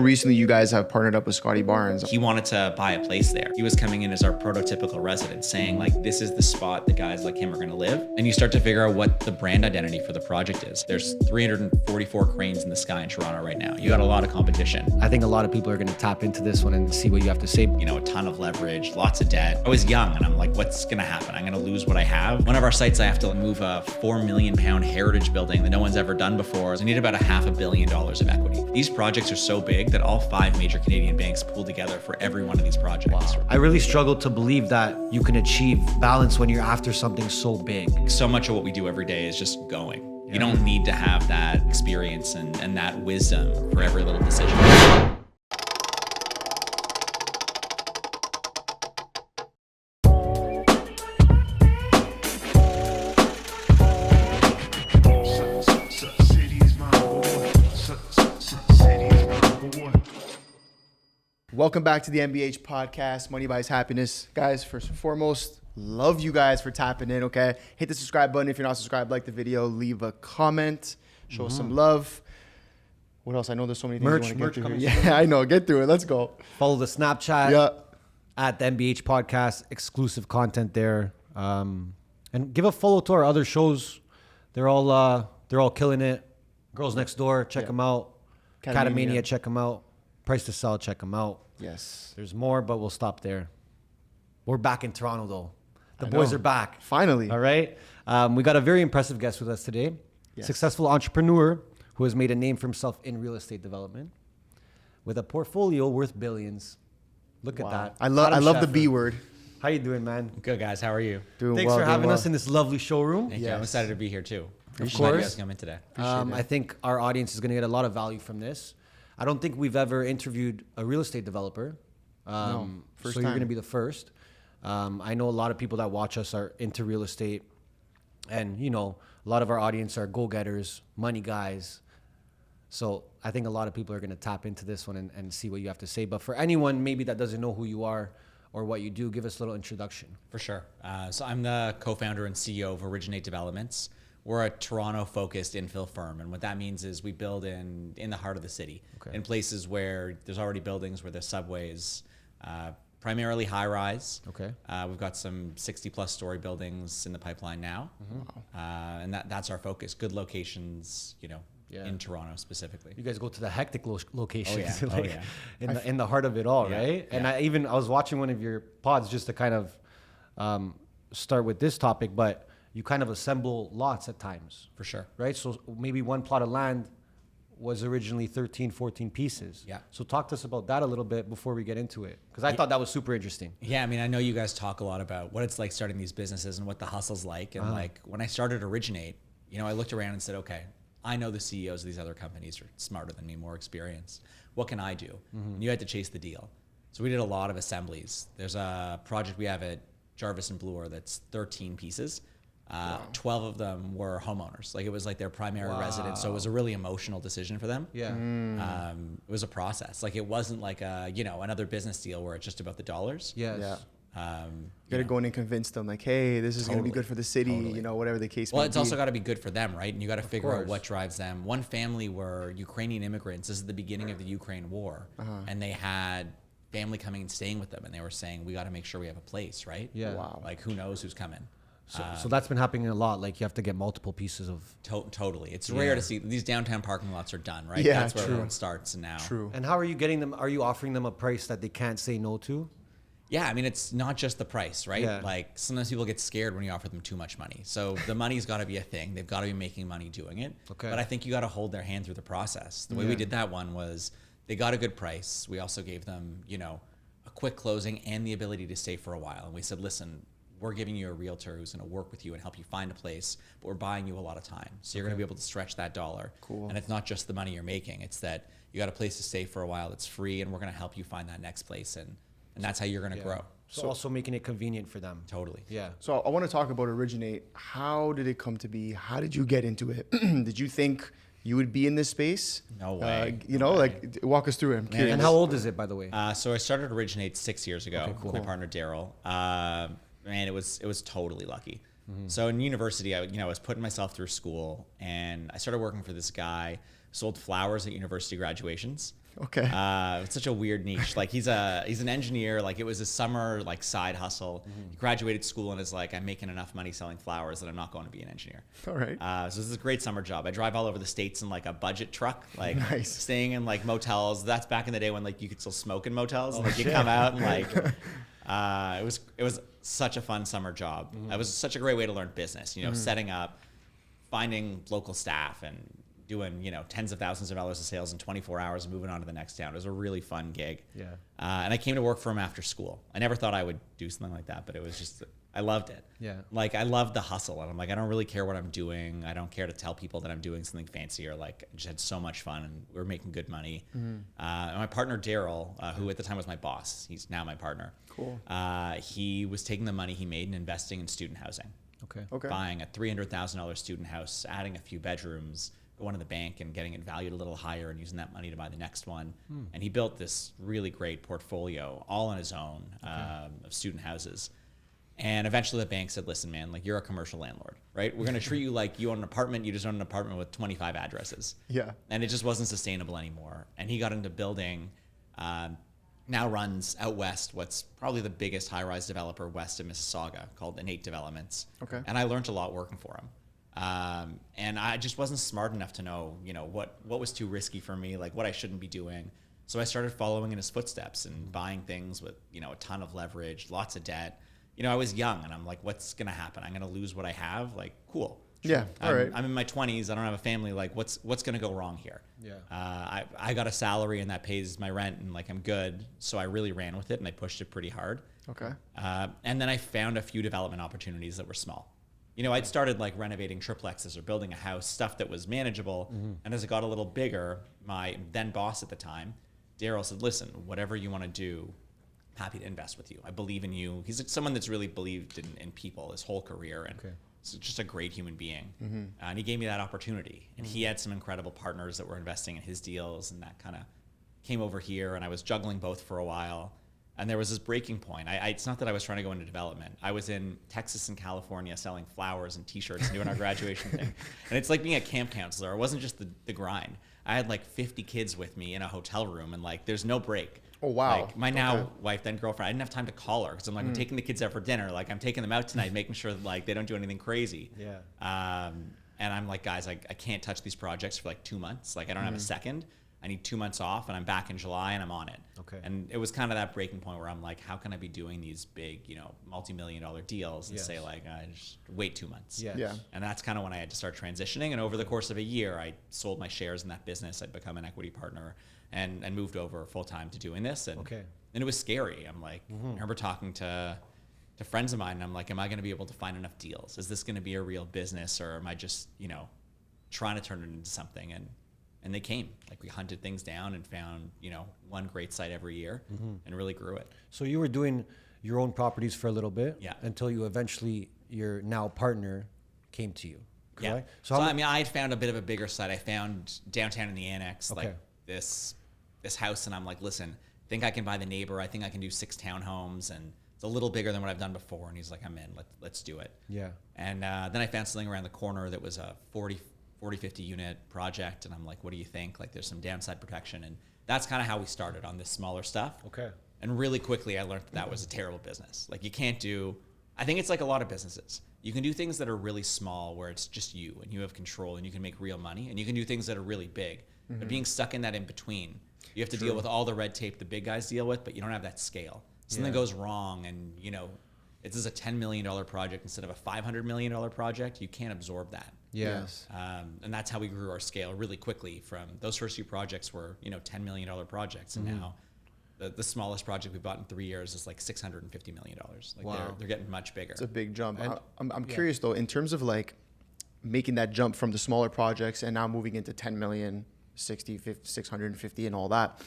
Recently, you guys have partnered up with Scottie Barnes. He wanted to buy a place there. He was coming in as our prototypical resident saying like, this is the spot that guys like him are gonna live. And you start to figure out what the brand identity for the project is. There's 344 cranes in the sky in Toronto right now. You got a lot of competition. I think a lot of people are gonna tap into this one and see what you have to say. You know, a ton of leverage, lots of debt. I was young and I'm like, what's gonna happen? I'm gonna lose what I have. One of our sites, I have to move a £4 million heritage building that no one's ever done before. So I need about $500 million of equity. These projects are so big that all 5 major Canadian banks pool together for every one of these projects. Wow. I really struggle to believe that you can achieve balance when you're after something so big. So much of what we do every day is just going. Yeah. You don't need to have that experience and that wisdom for every little decision. Welcome back to the MBH podcast, Money Buys Happiness. Guys, first and foremost, love you guys for tapping in, okay? Hit the subscribe button if you're not subscribed, like the video, leave a comment, show us some love. What else? I know there's so many things you want to get through here. Yeah, I know. Get through it. Let's go. Follow the Snapchat at the MBH podcast, exclusive content there. And give a follow to our other shows. They're all killing it. Girls Next Door, check them out. Catamania, check them out. Price to Sell, check them out. Yes. There's more, but we'll stop there. We're back in Toronto, though. The boys are back. Finally. All right. We got a very impressive guest with us today. Yes. Successful entrepreneur who has made a name for himself in real estate development with a portfolio worth billions. Look at that. I love the B word. How you doing, man? Good, guys. How are you? Thanks for having us in this lovely showroom. Thank you. I'm excited to be here, too. Of course. You guys come in today. I think our audience is going to get a lot of value from this. I don't think we've ever interviewed a real estate developer. No, so you're going to be the first. I know a lot of people that watch us are into real estate. And, you know, a lot of our audience are go-getters, money guys. So I think a lot of people are going to tap into this one and see what you have to say. But for anyone maybe that doesn't know who you are or what you do, give us a little introduction. For sure. So I'm the co-founder and CEO of Originate Developments. We're a Toronto-focused infill firm, and what that means is we build in the heart of the city, in places where there's already buildings, where there's subways, primarily high-rise. Okay. We've got some 60-plus story buildings in the pipeline now, and that's our focus. Good locations, you know, in Toronto specifically. You guys go to the hectic locations, Oh, yeah. In the heart of it all, right? And I was watching one of your pods just to kind of start with this topic, but you kind of assemble lots at times. For sure. Right? So maybe one plot of land was originally 13, 14 pieces. Yeah. So talk to us about that a little bit before we get into it. Because I thought that was super interesting. Yeah, I mean, I know you guys talk a lot about what it's like starting these businesses and what the hustle's like. And like when I started Originate, you know, I looked around and said, okay, I know the CEOs of these other companies are smarter than me, more experienced. What can I do? And you had to chase the deal. So we did a lot of assemblies. There's a project we have at Jarvis and Bloor that's 13 pieces. 12 of them were homeowners. Like it was like their primary residence. So it was a really emotional decision for them. Yeah. It was a process. Like it wasn't like a, you know, another business deal where it's just about the dollars. Yes. Yeah. You got to go in and convince them like, hey, this is going to be good for the city, you know, whatever the case may be. Well, it's also got to be good for them, right? And you got to figure out what drives them. One family were Ukrainian immigrants. This is the beginning of the Ukraine war. And they had family coming and staying with them. And they were saying, we got to make sure we have a place, right? Yeah. Wow. Like who knows who's coming. So that's been happening a lot. Like you have to get multiple pieces of. Totally. It's rare to see these downtown parking lots are done, right? Yeah, that's where everyone starts now. True. And how are you getting them? Are you offering them a price that they can't say no to? Yeah, I mean, it's not just the price, right? Yeah. Like sometimes people get scared when you offer them too much money. So the money's got to be a thing. They've got to be making money doing it. Okay. But I think you got to hold their hand through the process. The way we did that one was they got a good price. We also gave them, you know, a quick closing and the ability to stay for a while. And we said, listen, we're giving you a realtor who's going to work with you and help you find a place, but we're buying you a lot of time. So you're going to be able to stretch that dollar. Cool. And it's not just the money you're making. It's that you got a place to stay for a while. It's free, and we're going to help you find that next place. And that's how you're going to grow. So also making it convenient for them. Totally. Yeah. So I want to talk about Originate. How did it come to be? How did you get into it? Did you think you would be in this space? No way. You know, like walk us through it. I'm curious. And how old is it, by the way? So I started Originate 6 years ago cool. with my partner Daryl. And it was totally lucky. So in university, I was putting myself through school, and I started working for this guy, sold flowers at university graduations. Okay. It's such a weird niche. Like he's an engineer. Like it was a summer like side hustle. He graduated school and is like, I'm making enough money selling flowers that I'm not going to be an engineer. All right. So this is a great summer job. I drive all over the States in like a budget truck, like Nice. staying in like motels. That's back in the day when like you could still smoke in motels. And, like you come out and like, it was such a fun summer job. It was such a great way to learn business, you know, setting up, finding local staff and doing, you know, tens of thousands of dollars of sales in 24 hours and moving on to the next town. It was a really fun gig. Yeah. And I came to work for him after school. I never thought I would do something like that, but it was just, I loved it. Yeah. Like I loved the hustle. And I'm like, I don't really care what I'm doing. I don't care to tell people that I'm doing something fancy or like, I just had so much fun and we were making good money. And my partner, Daryl, who at the time was my boss, he's now my partner. Cool. He was taking the money he made and investing in student housing. Okay. Buying a $300,000 student house, adding a few bedrooms, going to the bank and getting it valued a little higher and using that money to buy the next one. And he built this really great portfolio all on his own of student houses. And eventually the bank said, listen, man, like you're a commercial landlord, right? We're going to treat you like you own an apartment. You just own an apartment with 25 addresses. Yeah. And it just wasn't sustainable anymore. And he got into building, now runs out west what's probably the biggest high-rise developer west of Mississauga called Innate Developments. Okay. And I learned a lot working for him. And I just wasn't smart enough to know, you know, what was too risky for me, like what I shouldn't be doing. So I started following in his footsteps and buying things with, you know, a ton of leverage, lots of debt. You know, I was young and I'm like, what's going to happen? I'm going to lose what I have? Like, cool. Yeah. All right. I'm in my 20s. I don't have a family. Like, what's going to go wrong here? Yeah. I got a salary and that pays my rent and like I'm good. So I really ran with it and I pushed it pretty hard. Okay. And then I found a few development opportunities that were small. You know, I'd started like renovating triplexes or building a house, stuff that was manageable. And as it got a little bigger, my then boss at the time, Daryl, said, listen, whatever you want to do, happy to invest with you. I believe in you. He's someone that's really believed in people his whole career. And he's just a great human being. And he gave me that opportunity. And he had some incredible partners that were investing in his deals. And that kind of came over here. And I was juggling both for a while. And there was this breaking point. It's not that I was trying to go into development. I was in Texas and California selling flowers and T-shirts and doing our graduation thing. And it's like being a camp counselor. It wasn't just the grind. I had like 50 kids with me in a hotel room and like there's no break. Oh, wow. Like my now wife, then girlfriend, I didn't have time to call her because I'm like, I'm taking the kids out for dinner. Like I'm taking them out tonight, making sure that like they don't do anything crazy. Yeah. And I'm like, guys, I can't touch these projects for like 2 months. Like I don't have a second. I need 2 months off and I'm back in July and I'm on it. Okay. And it was kind of that breaking point where I'm like, how can I be doing these big, you know, multi-million-dollar deals and say like, just wait 2 months. Yes. Yeah. And that's kind of when I had to start transitioning. And over the course of a year, I sold my shares in that business. I'd become an equity partner and moved over full-time to doing this. And, and it was scary. I'm like, I remember talking to friends of mine and I'm like, am I going to be able to find enough deals? Is this going to be a real business or am I just, you know, trying to turn it into something? And they came. Like we hunted things down and found, you know, one great site every year and really grew it. So you were doing your own properties for a little bit, Yeah. until you eventually your now partner came to you. Correct? Yeah. So I mean, I had found a bit of a bigger site. I found downtown in the Annex, like this house, and I'm like, listen, I think I can buy the neighbor. I think I can do 6 townhomes, and it's a little bigger than what I've done before. And he's like, I'm in. Let's do it. Yeah. And then I found something around the corner that was a 40, 50 unit project, and I'm like, what do you think? Like, there's some downside protection, and that's kind of how we started on this smaller stuff. Okay. And really quickly, I learned that was a terrible business. Like, you can't do. I think it's like a lot of businesses. You can do things that are really small, where it's just you and you have control, and you can make real money, and you can do things that are really big. But being stuck in that in between, you have to deal with all the red tape the big guys deal with, but you don't have that scale. Something goes wrong, and you know, this is a $10 million project instead of a $500 million project. You can't absorb that. Yes. And that's how we grew our scale really quickly. From those first few projects were, you know, $10 million projects, and now the smallest project we bought in 3 years is like $650 million. Like Wow. they're getting much bigger. It's a big jump. And- I'm curious though, in terms of like making that jump from the smaller projects and now moving into 10 million, 60, 50, 650 and all that.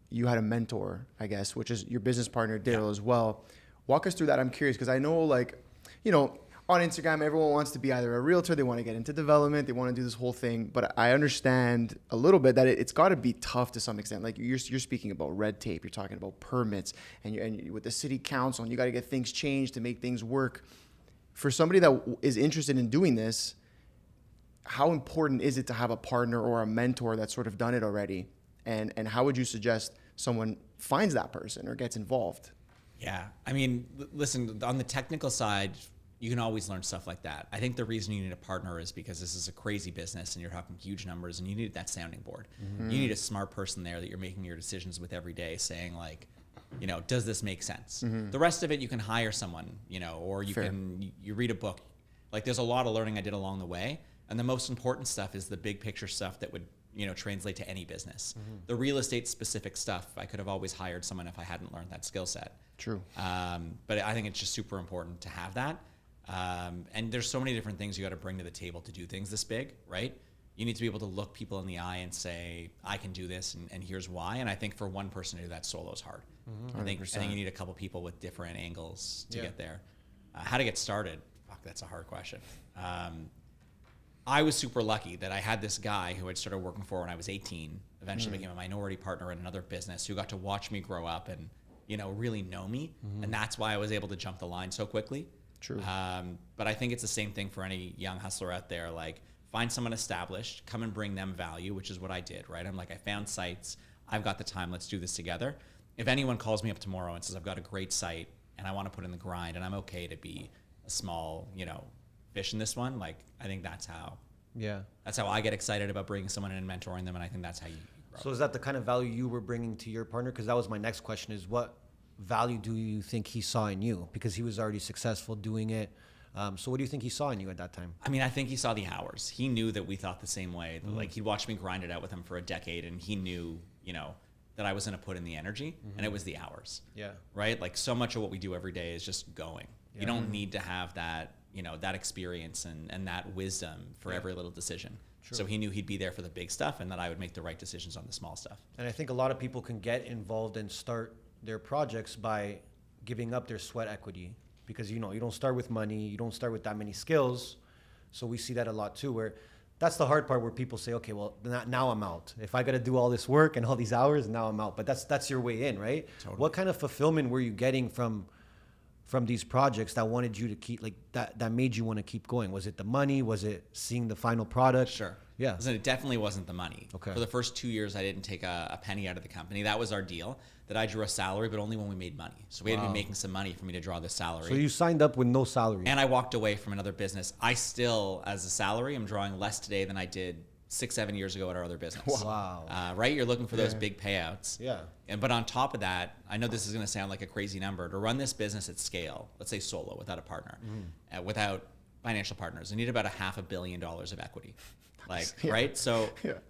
You had a mentor, I guess, which is your business partner, Daryl, as well. Walk us through that. I'm curious because I know, like, you know, on Instagram, everyone wants to be either a realtor, they want to get into development, they want to do this whole thing. But I understand a little bit that it's got to be tough to some extent. Like you're speaking about red tape, you're talking about permits, and you with the city council, and you got to get things changed to make things work. For somebody that is interested in doing this, how important is it to have a partner or a mentor that's sort of done it already And how would you suggest someone finds that person or gets involved? Yeah. I mean, listen, on the technical side, you can always learn stuff like that. I think the reason you need a partner is because this is a crazy business and you're talking huge numbers and you need that sounding board. You need a smart person there that you're making your decisions with every day saying like, you know, does this make sense? The rest of it, you can hire someone, you know, or you read a book. Like there's a lot of learning I did along the way. And the most important stuff is the big picture stuff that would, you know, translate to any business. The real estate specific stuff, I could have always hired someone if I hadn't learned that skill set. True. But I think it's just super important to have that. And there's so many different things you got to bring to the table to do things this big, right? You need to be able to look people in the eye and say, I can do this and here's why. And I think for one person to do that solo is hard. I think you need a couple people with different angles to get there. How to get started? Fuck, that's a hard question. I was super lucky that I had this guy who I'd started working for when I was 18, eventually became a minority partner in another business who got to watch me grow up and, you know, really know me. And that's why I was able to jump the line so quickly. True. But I think it's the same thing for any young hustler out there. Like find someone established, come and bring them value, which is what I did, right? I'm like, I found sites. I've got the time. Let's do this together. If anyone calls me up tomorrow and says, I've got a great site and I want to put in the grind and I'm okay to be a small, you know, fish in this one, like I think that's how I get excited about bringing someone in and mentoring them, and I think that's how you grow. So is that the kind of value you were bringing to your partner? Because that was my next question, is what value do you think he saw in you? Because he was already successful doing it. So what do you think he saw in you at that time? I mean, I think he saw the hours. He knew that we thought the same way. Like he'd watched me grind it out with him for a decade, and he knew, you know, that I was going to put in the energy, and it was the hours. Yeah. Right? Like so much of what we do every day is just going. Yeah. You don't need to have that, you know, that experience and that wisdom for every little decision. True. So he knew he'd be there for the big stuff and that I would make the right decisions on the small stuff. And I think a lot of people can get involved and start their projects by giving up their sweat equity, because, you know, you don't start with money, you don't start with that many skills. So we see that a lot too, where that's the hard part, where people say, okay, well, now I'm out. If I got to do all this work and all these hours, now I'm out. But that's your way in, right? Totally. What kind of fulfillment were you getting from these projects that wanted you to keep, like that made you want to keep going? Was it the money? Was it seeing the final product? Sure. Yeah. Listen, it definitely wasn't the money. Okay. For the first 2 years, I didn't take a penny out of the company. That was our deal, that I drew a salary, but only when we made money. So we had to be making some money for me to draw the salary. So you signed up with no salary. And I walked away from another business. I still, as a salary, am drawing less today than I did 6-7 years ago at our other business. Wow. Right? You're looking for those big payouts. Yeah. But on top of that, I know this is going to sound like a crazy number. To run this business at scale, let's say solo, without a partner, without financial partners, I need about $500 million of equity. Like, right? So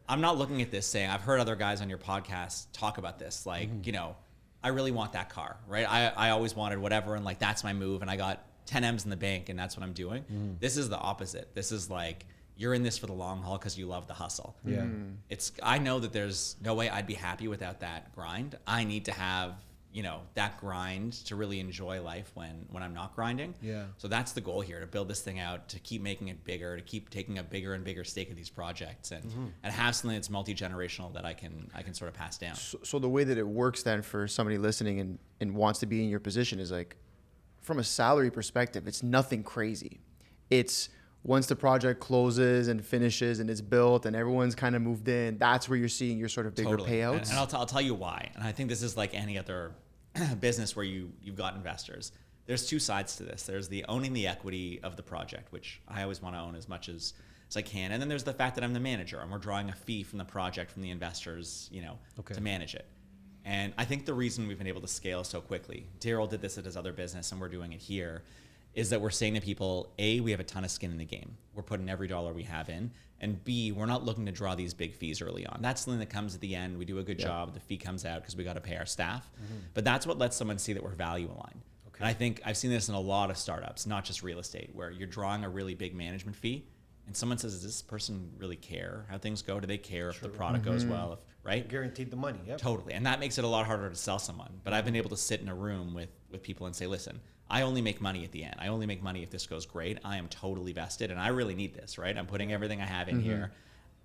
I'm not looking at this saying, I've heard other guys on your podcast talk about this. Like, you know, I really want that car, right? I always wanted whatever. And like, that's my move. And I got 10 M's in the bank and that's what I'm doing. This is the opposite. This is like, you're in this for the long haul because you love the hustle. Yeah. I know that there's no way I'd be happy without that grind. I need to have, you know, that grind to really enjoy life when I'm not grinding. Yeah. So that's the goal here, to build this thing out, to keep making it bigger, to keep taking a bigger and bigger stake of these projects, and have something that's multi-generational that I can sort of pass down. So the way that it works then for somebody listening and wants to be in your position is like, from a salary perspective, it's nothing crazy. It's once the project closes and finishes and it's built and everyone's kind of moved in, that's where you're seeing your sort of bigger payouts. And I'll tell you why. And I think this is like any other business where you've got investors. There's two sides to this. There's the owning the equity of the project, which I always want to own as much as I can. And then there's the fact that I'm the manager and we're drawing a fee from the project from the investors, you know, to manage it. And I think the reason we've been able to scale so quickly, Daryl did this at his other business and we're doing it here, is that we're saying to people, A, we have a ton of skin in the game. We're putting every dollar we have in. And B, we're not looking to draw these big fees early on. That's something that comes at the end. We do a good job. The fee comes out because we got to pay our staff. But that's what lets someone see that we're value aligned. Okay. And I think I've seen this in a lot of startups, not just real estate, where you're drawing a really big management fee. And someone says, does this person really care how things go? Do they care if the product goes well? If, right? Guaranteed the money. Yep. Totally. And that makes it a lot harder to sell someone. But I've been able to sit in a room with people and say, listen, I only make money at the end. I only make money if this goes great. I am totally vested and I really need this, right? I'm putting everything I have in here.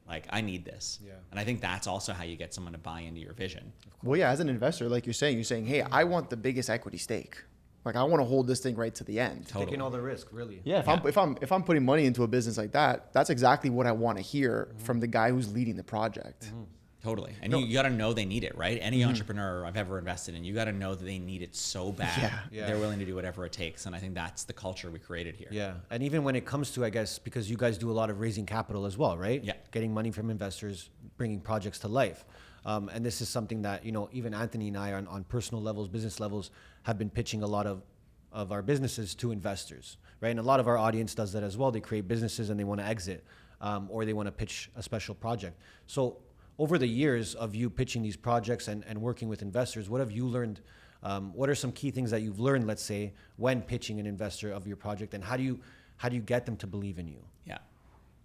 Like, I need this. Yeah. And I think that's also how you get someone to buy into your vision. Well, yeah, as an investor, like you're saying, hey, I want the biggest equity stake. Like, I want to hold this thing right to the end. Totally. Taking all the risk, really. Yeah, if I'm putting money into a business like that, that's exactly what I want to hear from the guy who's leading the project. Totally. And you got to know they need it, right? Any entrepreneur I've ever invested in, you got to know that they need it so bad. Yeah. They're willing to do whatever it takes. And I think that's the culture we created here. Yeah. And even when it comes to, I guess, because you guys do a lot of raising capital as well, right? Yeah. Getting money from investors, bringing projects to life. And this is something that, even Anthony and I on personal levels, business levels, have been pitching a lot of our businesses to investors, right? And a lot of our audience does that as well. They create businesses and they want to exit, or they want to pitch a special project. So over the years of you pitching these projects and working with investors, what have you learned? What are some key things that you've learned, let's say, when pitching an investor of your project, and how do you get them to believe in you? Yeah.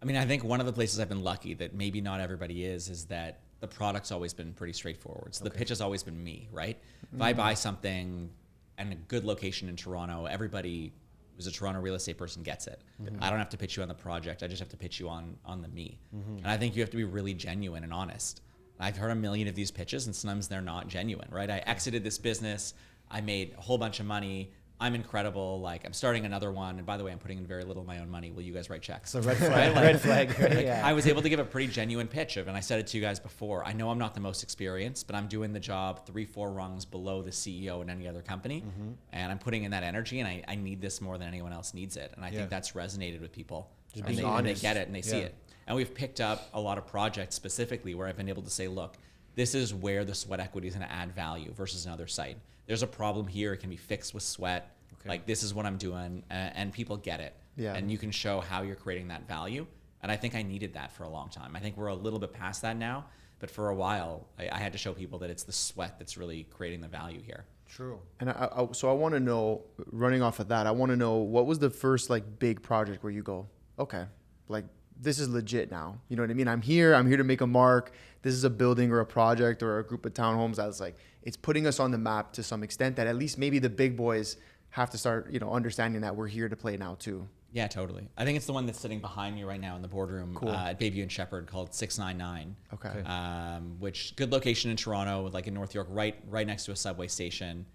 I mean, I think one of the places I've been lucky that maybe not everybody is that the product's always been pretty straightforward. So the pitch has always been me, right? If I buy something and a good location in Toronto, everybody who's a Toronto real estate person gets it. I don't have to pitch you on the project. I just have to pitch you on the me. And I think you have to be really genuine and honest. I've heard a million of these pitches and sometimes they're not genuine, right? I exited this business. I made a whole bunch of money. I'm incredible. Like, I'm starting another one. And by the way, I'm putting in very little of my own money. Will you guys write checks? So red flag, red flag. Right? Like, I was able to give a pretty genuine pitch and I said it to you guys before. I know I'm not the most experienced, but I'm doing the job 3-4 rungs below the CEO in any other company. And I'm putting in that energy and I need this more than anyone else needs it. And I think that's resonated with people. Just And being they honest. get it and they see it. And we've picked up a lot of projects specifically where I've been able to say, look, this is where the sweat equity is going to add value versus another site. There's a problem here. It can be fixed with sweat. Okay. Like, this is what I'm doing. And people get it. Yeah. And you can show how you're creating that value. And I think I needed that for a long time. I think we're a little bit past that now. But for a while, I had to show people that it's the sweat that's really creating the value here. True. And so I want to know, running off of that, I want to know, what was the first like big project where you go, okay, like this is legit now. You know what I mean? I'm here to make a mark. This is a building or a project or a group of townhomes that's like, it's putting us on the map to some extent that at least maybe the big boys have to start, understanding that we're here to play now too. Yeah, totally. I think it's the one that's sitting behind me right now in the boardroom at Bayview and Shepherd called 699. Okay. Which good location in Toronto, like in North York, right next to a subway station.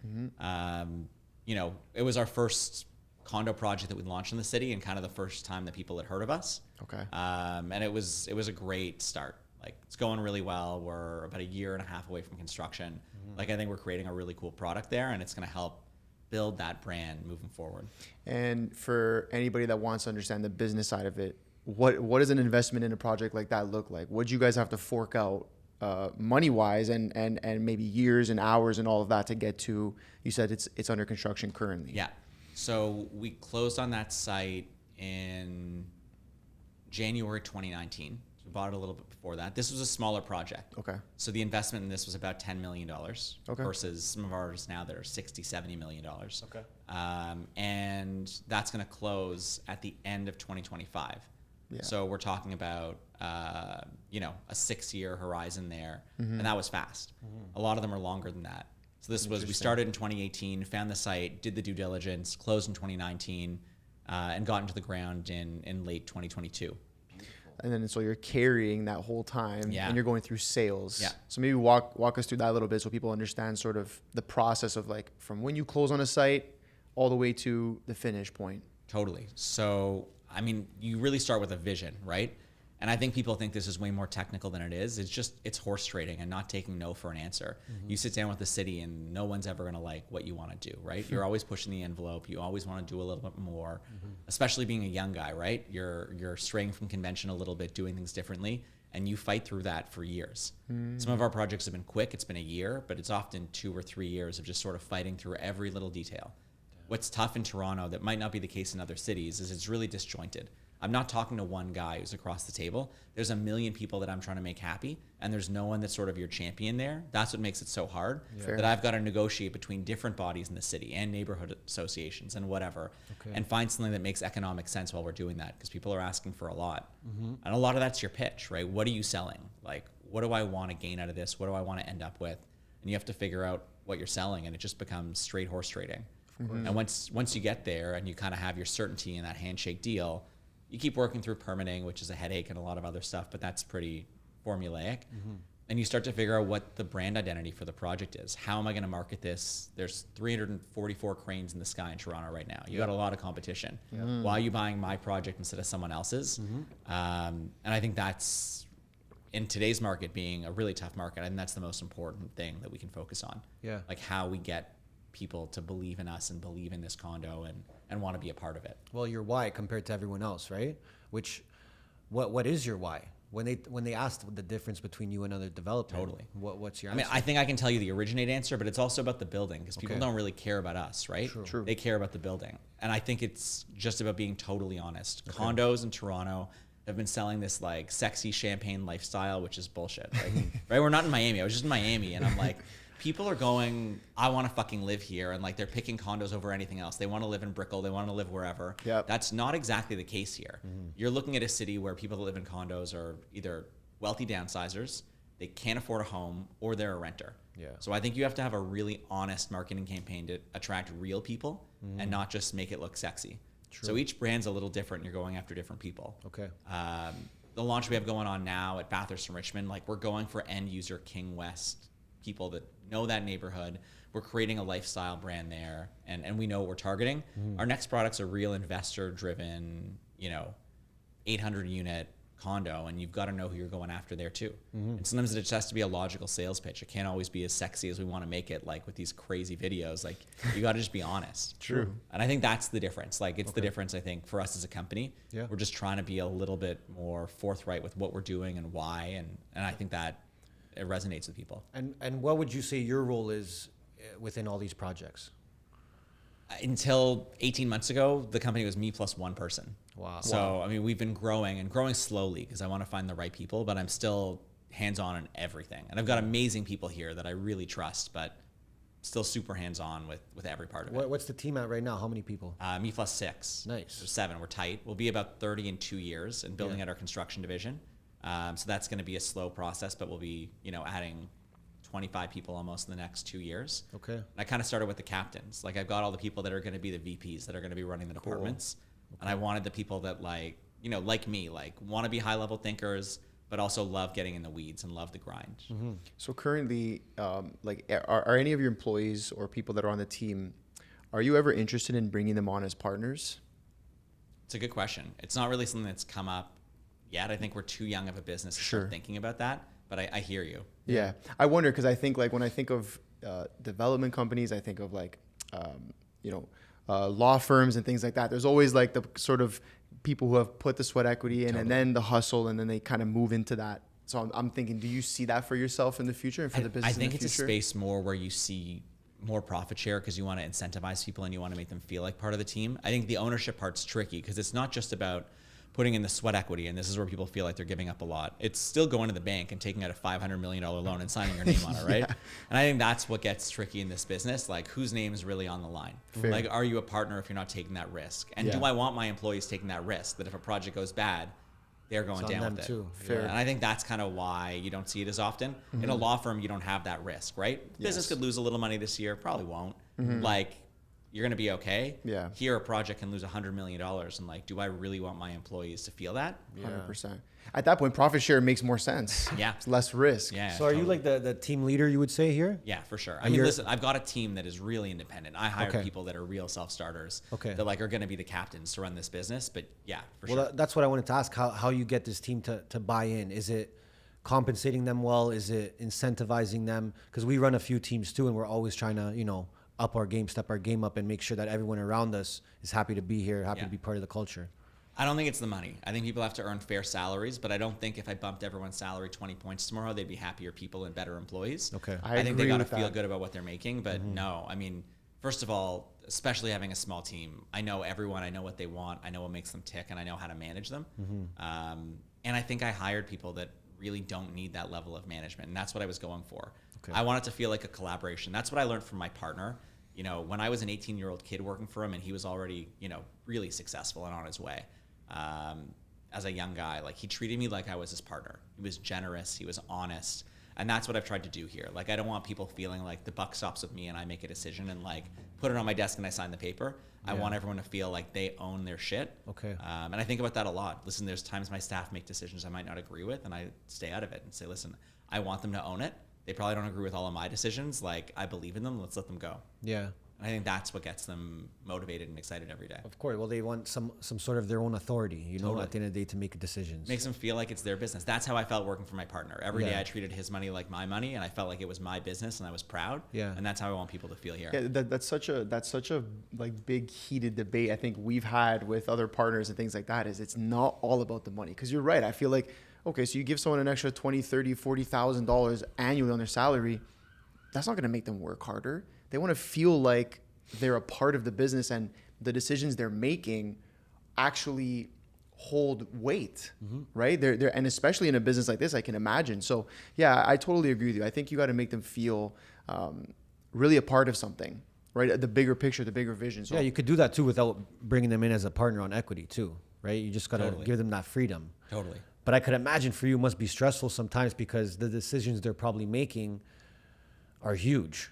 It was our first condo project that we launched in the city and kind of the first time that people had heard of us. Okay. And it was a great start. Like, it's going really well. We're about 1.5 years away from construction. Like, I think we're creating a really cool product there and it's going to help build that brand moving forward. And for anybody that wants to understand the business side of it, what does an investment in a project like that look like? What do you guys have to fork out money wise and maybe years and hours and all of that to get to? You said it's under construction currently. Yeah. So we closed on that site in January 2019. So we bought it a little bit before that. This was a smaller project. Okay. So the investment in this was about $10 million versus some of ours now that are $60-70 million. Okay. And that's going to close at the end of 2025. Yeah. So we're talking about, a 6-year horizon there. And that was fast. A lot of them are longer than that. So we started in 2018, found the site, did the due diligence, closed in 2019, and got into the ground in late 2022. And then so you're carrying that whole time and you're going through sales. Yeah. So maybe walk us through that a little bit so people understand sort of the process of like from when you close on a site all the way to the finish point. Totally. So, I mean, you really start with a vision, right? And I think people think this is way more technical than it is. It's horse trading and not taking no for an answer. You sit down with the city and no one's ever going to like what you want to do, right? You're always pushing the envelope. You always want to do a little bit more, especially being a young guy, right? You're straying from convention a little bit, doing things differently, and you fight through that for years. Some of our projects have been quick. It's been 1 year, but it's often 2 or 3 years of just sort of fighting through every little detail. What's tough in Toronto that might not be the case in other cities is it's really disjointed. I'm not talking to one guy who's across the table. There's a million people that I'm trying to make happy, and there's no one that's sort of your champion there. That's what makes it so hard, that I've got to negotiate between different bodies in the city and neighborhood associations and whatever, and find something that makes economic sense while we're doing that, because people are asking for a lot. And a lot of that's your pitch, right? What are you selling? Like, what do I want to gain out of this? What do I want to end up with? And you have to figure out what you're selling, and it just becomes straight horse trading. And once you get there and you kind of have your certainty in that handshake deal, you keep working through permitting, which is a headache, and a lot of other stuff, but that's pretty formulaic. And you start to figure out what the brand identity for the project is. How am I going to market this? There's 344 cranes in the sky in Toronto right now. You got a lot of competition. Why are you buying my project instead of someone else's? And I think that's in today's market being a really tough market, I think that's the most important thing that we can focus on. Yeah. Like how we get people to believe in us and believe in this condo and want to be a part of it. Well, your why compared to everyone else, right? Which, what is your why? When they asked the difference between you and other developers, Totally. What's your I mean, answer? I think I can tell you the Originate answer, but it's also about the building because people Okay. don't really care about us, right? True. They care about the building. And I think it's just about being totally honest. Condos in Toronto have been selling this like sexy champagne lifestyle, which is bullshit. Like, right? We're not in Miami. I was just in Miami and I'm like, people are going, I want to fucking live here. And like they're picking condos over anything else. They want to live in Brickell. They want to live wherever. Yep. That's not exactly the case here. You're looking at a city where people that live in condos are either wealthy downsizers, they can't afford a home, or they're a renter. Yeah. So I think you have to have a really honest marketing campaign to attract real people and not just make it look sexy. True. So each brand's a little different. You're going after different people. Okay. The launch we have going on now at Bathurst and Richmond, like we're going for end user King West people that know that neighborhood. We're creating a lifestyle brand there, and we know what we're targeting. Our next product's a real investor driven, 800 unit condo, and you've got to know who you're going after there too. And sometimes it just has to be a logical sales pitch. It can't always be as sexy as we want to make it, like with these crazy videos. Like you got to just be honest. True. And I think that's the difference. Like it's the difference, I think, for us as a company. Yeah. We're just trying to be a little bit more forthright with what we're doing and why, and I think that it resonates with people. And what would you say your role is within all these projects? Until 18 months ago, the company was me plus one person. Wow. So, I mean, we've been growing and growing slowly because I want to find the right people, but I'm still hands-on in everything. And I've got amazing people here that I really trust, but still super hands-on with every part of it. What's the team at right now? How many people? Me plus six. Nice. So 7, we're tight. We'll be about 30 in 2 years and building Yeah. out our construction division. So that's going to be a slow process, but we'll be, adding 25 people almost in the next 2 years. Okay. And I kind of started with the captains. Like I've got all the people that are going to be the VPs that are going to be running the departments. And I wanted the people that like me, like want to be high level thinkers, but also love getting in the weeds and love the grind. So currently, are any of your employees or people that are on the team, are you ever interested in bringing them on as partners? It's a good question. It's not really something that's come up yet. I think we're too young of a business to Sure. start thinking about that, but I hear you. Yeah. I wonder because I think like when I think of development companies, I think of like, law firms and things like that. There's always like the sort of people who have put the sweat equity in and then the hustle and then they kind of move into that. So I'm thinking, do you see that for yourself in the future and for the business I think in the it's future? a space more where you see more profit share because you want to incentivize people and you want to make them feel like part of the team. I think the ownership part's tricky because it's not just about putting in the sweat equity, and this is where people feel like they're giving up a lot. It's still going to the bank and taking out a $500 million loan and signing your name on it, right? Yeah. And I think that's what gets tricky in this business. Like, whose name is really on the line? Fair. Like, are you a partner if you're not taking that risk? And Yeah. do I want my employees taking that risk that if a project goes bad, they're going It's on down them with it? too. Fair. And I think that's kind of why you don't see it as often. In a law firm, you don't have that risk, right? Business could lose a little money this year, probably won't. Like, you're going to be okay. Yeah. Here, a project can lose $100 million. And like, do I really want my employees to feel that? 100%. At that point, profit share makes more sense. Yeah. It's less risk. Yeah. So are you totally. like the team leader, you would say here? Yeah, for sure. I And mean, you're- listen, I've got a team that is really independent. I hire Okay. people that are real self-starters. Okay. That like are going to be the captains to run this business. But yeah, for Well, sure. that's what I wanted to ask, how you get this team to buy in. Is it compensating them well? Is it incentivizing them? Because we run a few teams too, and we're always trying to, up our game, step our game up, and make sure that everyone around us is happy to be here, happy Yeah. to be part of the culture. I don't think it's the money. I think people have to earn fair salaries, but I don't think if I bumped everyone's salary 20 points tomorrow, they'd be happier people and better employees. Okay. I think they agree got to with feel that. good about what they're making, but no, I mean, first of all, especially having a small team, I know everyone, I know what they want, I know what makes them tick, and I know how to manage them. And I think I hired people that really don't need that level of management, and that's what I was going for. Okay. I want it to feel like a collaboration. That's what I learned from my partner. When I was an 18-year-old kid working for him, and he was already, really successful and on his way. As a young guy, like he treated me like I was his partner. He was generous, he was honest, and that's what I've tried to do here. Like I don't want people feeling like the buck stops with me and I make a decision and like put it on my desk and I sign the paper. I want everyone to feel like they own their shit. Okay. And I think about that a lot. Listen, there's times my staff make decisions I might not agree with, and I stay out of it and say, listen, I want them to own it. They probably don't agree with all of my decisions. Like I believe in them. Let's let them go. Yeah. And I think that's what gets them motivated and excited every day. Of course. Well, they want some sort of their own authority, you know, Totally. at the end of the day to make decisions. Makes them feel like it's their business. That's how I felt working for my partner. Every day Yeah. I treated his money like my money, and I felt like it was my business, and I was proud. Yeah. And that's how I want people to feel here. Yeah, that's such a like big heated debate I think we've had with other partners and things like that. Is it's not all about the money, because you're right. I feel like, okay, so you give someone an extra $20,000, $30,000, $40,000 annually on their salary, that's not going to make them work harder. They want to feel like they're a part of the business and the decisions they're making actually hold weight, right? They're and especially in a business like this, I can imagine. So yeah, I totally agree with you. I think you got to make them feel really a part of something, right? The bigger picture, the bigger vision. So Yeah, you could do that too without bringing them in as a partner on equity too, right? You just got to Totally. give them that freedom. Totally. But I could imagine for you it must be stressful sometimes because the decisions they're probably making are huge.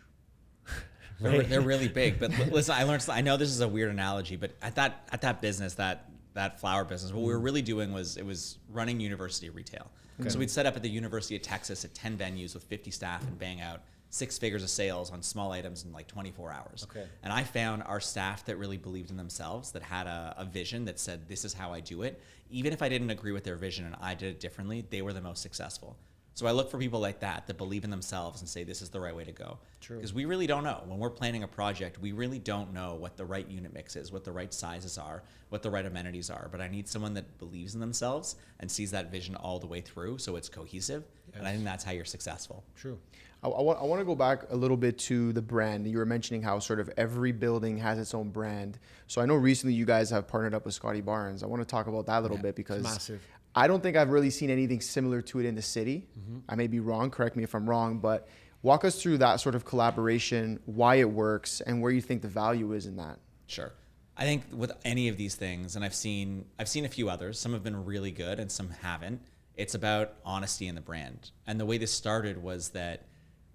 They're really big. But listen, I know this is a weird analogy, but at that business, that flower business, what we were really doing was it was running university retail. So we'd set up at the University of Texas at 10 venues with 50 staff and bang out 6 figures of sales on small items in like 24 hours. Okay. And I found our staff that really believed in themselves, that had a vision that said, this is how I do it. Even if I didn't agree with their vision and I did it differently, they were the most successful. So I look for people like that believe in themselves and say, this is the right way to go. True. Because we really don't know. When we're planning a project, we really don't know what the right unit mix is, what the right sizes are, what the right amenities are. But I need someone that believes in themselves and sees that vision all the way through so it's cohesive. Yes. And I think that's how you're successful. True. I want to go back a little bit to the brand. You were mentioning how sort of every building has its own brand. So I know recently you guys have partnered up with Scottie Barnes. I want to talk about that a little bit because massive. I don't think I've really seen anything similar to it in the city. I may be wrong. Correct me if I'm wrong, but walk us through that sort of collaboration, why it works, and where you think the value is in that. Sure. I think with any of these things, and I've seen a few others, some have been really good and some haven't. It's about honesty in the brand. And the way this started was that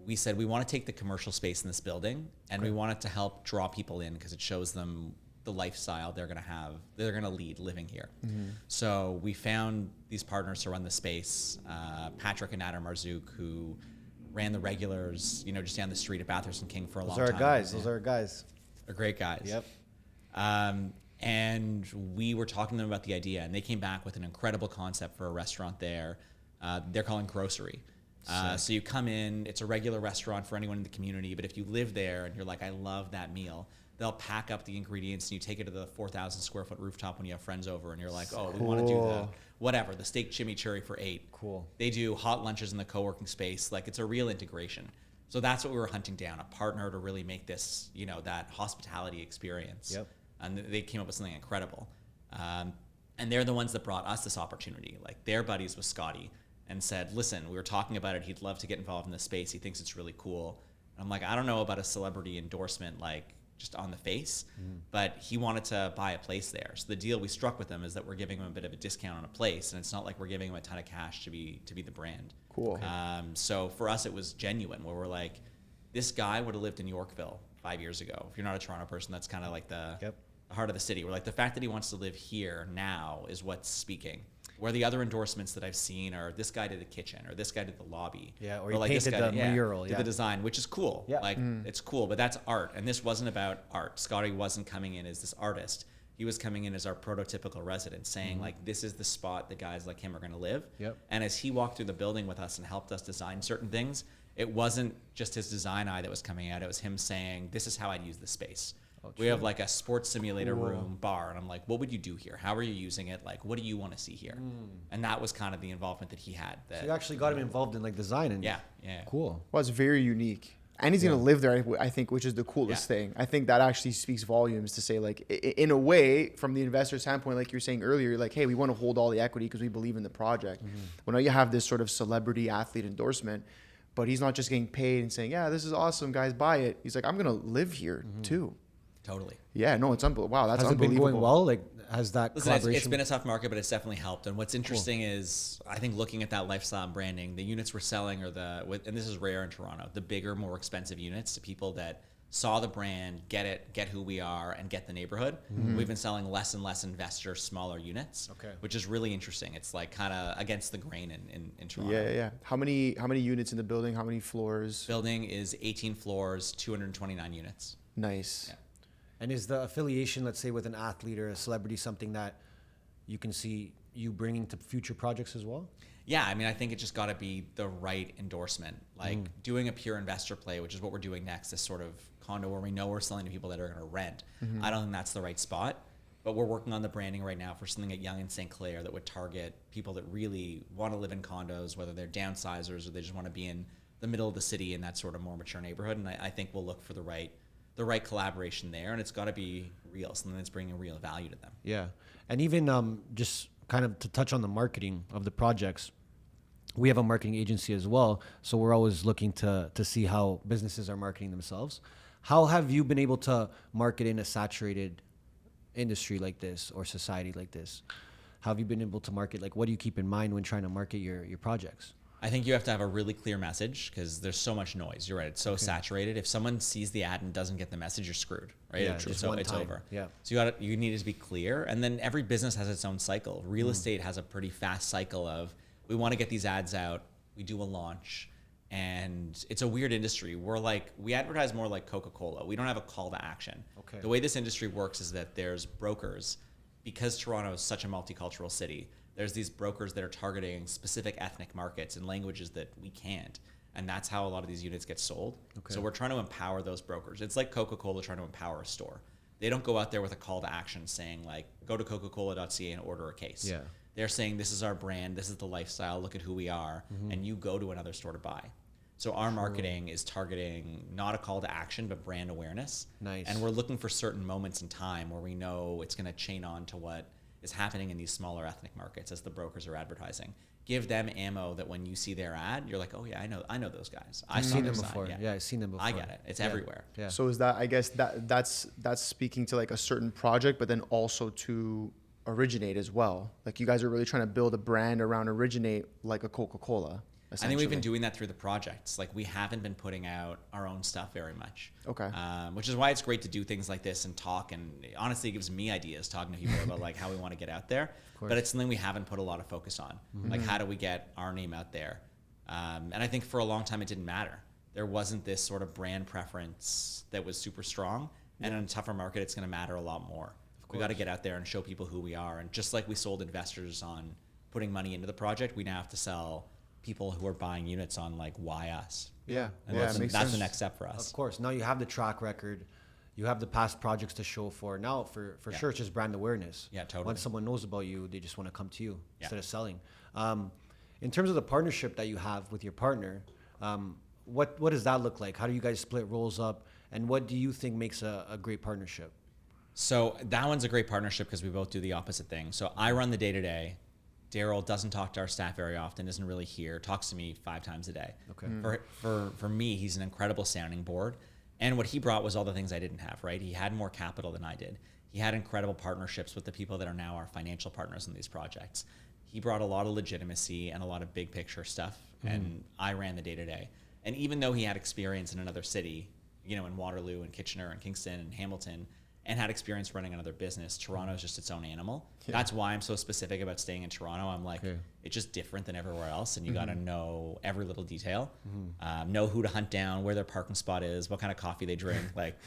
we said we want to take the commercial space in this building and we want it to help draw people in because it shows them the lifestyle they're going to lead living here. So we found these partners to run the space, Patrick and Adam Marzouk, who ran the regulars, just down the street at Bathurst and King for a long time. Those are our guys. They're great guys. Yep. And we were talking to them about the idea, and they came back with an incredible concept for a restaurant there. They're calling Grocery. So you come in, it's a regular restaurant for anyone in the community, but if you live there and you're like, I love that meal, they'll pack up the ingredients and you take it to the 4,000 square foot rooftop when you have friends over and you're like, oh, we want to do the steak chimichurri for 8. Cool. They do hot lunches in the co-working space. Like, it's a real integration. So that's what we were hunting down, a partner to really make this, that hospitality experience. Yep. And they came up with something incredible. And they're the ones that brought us this opportunity. Like, they're buddies with Scottie and said, listen, we were talking about it. He'd love to get involved in this space. He thinks it's really cool. And I'm like, I don't know about a celebrity endorsement, like, just on the face, but he wanted to buy a place there. So the deal we struck with him is that we're giving him a bit of a discount on a place, and it's not like we're giving him a ton of cash to be the brand. Cool. So for us, it was genuine, where we're like, this guy would have lived in Yorkville 5 years ago. If you're not a Toronto person, that's kind of like the heart of the city. We're like, the fact that he wants to live here now is what's speaking. Where the other endorsements that I've seen are this guy did the kitchen or this guy did the lobby. Yeah, or he like painted the mural. Did the design, which is cool. Yeah. Like, it's cool, but that's art. And this wasn't about art. Scottie wasn't coming in as this artist. He was coming in as our prototypical resident, saying, like, this is the spot that guys like him are going to live. Yep. And as he walked through the building with us and helped us design certain things, it wasn't just his design eye that was coming out. It was him saying, this is how I'd use the space. We have like a sports simulator room, bar, and I'm like, what would you do here? How are you using it? Like, what do you want to see here? And that was kind of the involvement that he had. That, So you actually got him involved in like design and yeah. Cool. Well, it's very unique. And he's going to live there, I think, which is the coolest thing. I think that actually speaks volumes to say, like, in a way, from the investor standpoint, like you're saying earlier, you're like, hey, we want to hold all the equity because we believe in the project. Well, now you have this sort of celebrity athlete endorsement, but he's not just getting paid and saying, yeah, this is awesome, guys, buy it. He's like, I'm going to live here too. Totally. Yeah, no, it's unbelievable. Wow, that's Has it been unbelievable. going well? Like, has that Listen, collaboration? it's been a tough market, but it's definitely helped. And what's interesting is, I think looking at that lifestyle and branding, the units we're selling are and this is rare in Toronto, the bigger, more expensive units to people that saw the brand, get it, get who we are, and get the neighborhood. We've been selling less and less investor, smaller units, which is really interesting. It's like kind of against the grain in Toronto. Yeah. How many units in the building? How many floors? Building is 18 floors, 229 units. Nice. Yeah. And is the affiliation, let's say, with an athlete or a celebrity, something that you can see you bringing to future projects as well? Yeah, I mean, I think it just got to be the right endorsement. Like doing a pure investor play, which is what we're doing next, this sort of condo where we know we're selling to people that are going to rent. I don't think that's the right spot. But we're working on the branding right now for something at Yonge and St. Clair that would target people that really want to live in condos, whether they're downsizers or they just want to be in the middle of the city in that sort of more mature neighborhood. And I think we'll look for the right collaboration there, and it's got to be real, something that's bringing real value to them. Yeah. And even just kind of to touch on the marketing of the projects, we have a marketing agency as well, so we're always looking to see how businesses are marketing themselves. How have you been able to market in a saturated industry like this or society like this? How have you been able to market? Like, what do you keep in mind when trying to market your projects? I think you have to have a really clear message because there's so much noise. You're right. It's so saturated. If someone sees the ad and doesn't get the message, you're screwed, right? Yeah, it's just one it's time. over. Yeah. So you need it to be clear. And then every business has its own cycle. Real estate has a pretty fast cycle of, we want to get these ads out. We do a launch, and it's a weird industry. We advertise more like Coca-Cola. We don't have a call to action. Okay. The way this industry works is that there's brokers, because Toronto is such a multicultural city. There's these brokers that are targeting specific ethnic markets and languages that we can't. And that's how a lot of these units get sold. Okay. So we're trying to empower those brokers. It's like Coca-Cola trying to empower a store. They don't go out there with a call to action saying like, go to coca-cola.ca and order a case. Yeah. They're saying, this is our brand, this is the lifestyle, look at who we are, and you go to another store to buy. So our marketing is targeting not a call to action, but brand awareness. Nice. And we're looking for certain moments in time where we know it's going to chain on to what is happening in these smaller ethnic markets as the brokers are advertising. Give them ammo that when you see their ad, you're like, oh yeah, I know those guys. I've seen them before. Yeah, I've seen them before. I get it. It's everywhere. Yeah. So is that, I guess that's speaking to like a certain project, but then also to Originate as well. Like you guys are really trying to build a brand around Originate like a Coca-Cola. I think we've been doing that through the projects. Like we haven't been putting out our own stuff very much. Okay. Which is why it's great to do things like this and talk. And honestly, it gives me ideas talking to people about like how we want to get out there. But it's something we haven't put a lot of focus on. Like how do we get our name out there? And I think for a long time it didn't matter. There wasn't this sort of brand preference that was super strong. And in a tougher market, it's going to matter a lot more. We got to get out there and show people who we are. And just like we sold investors on putting money into the project, we now have to sell people who are buying units on like, why us? Yeah. And Yeah, that's, it makes that's sense. the next step for us. Of course. Now you have the track record. You have the past projects to show for. Now, for sure, it's just brand awareness. Yeah, totally. Once someone knows about you, they just want to come to you instead Yeah. of selling. In terms of the partnership that you have with your partner, what does that look like? How do you guys split roles up? And what do you think makes a great partnership? So that one's a great partnership because we both do the opposite thing. So I run the day-to-day. Daryl doesn't talk to our staff very often, isn't really here, talks to me 5 times a day. Okay. For me, he's an incredible sounding board. And what he brought was all the things I didn't have, right? He had more capital than I did. He had incredible partnerships with the people that are now our financial partners in these projects. He brought a lot of legitimacy and a lot of big picture stuff. And I ran the day-to-day. And even though he had experience in another city, you know, in Waterloo and Kitchener and Kingston and Hamilton, and had experience running another business, Toronto is just its own animal. Yeah. That's why I'm so specific about staying in Toronto. I'm like, it's just different than everywhere else, and you got to know every little detail, know who to hunt down, where their parking spot is, what kind of coffee they drink. Like,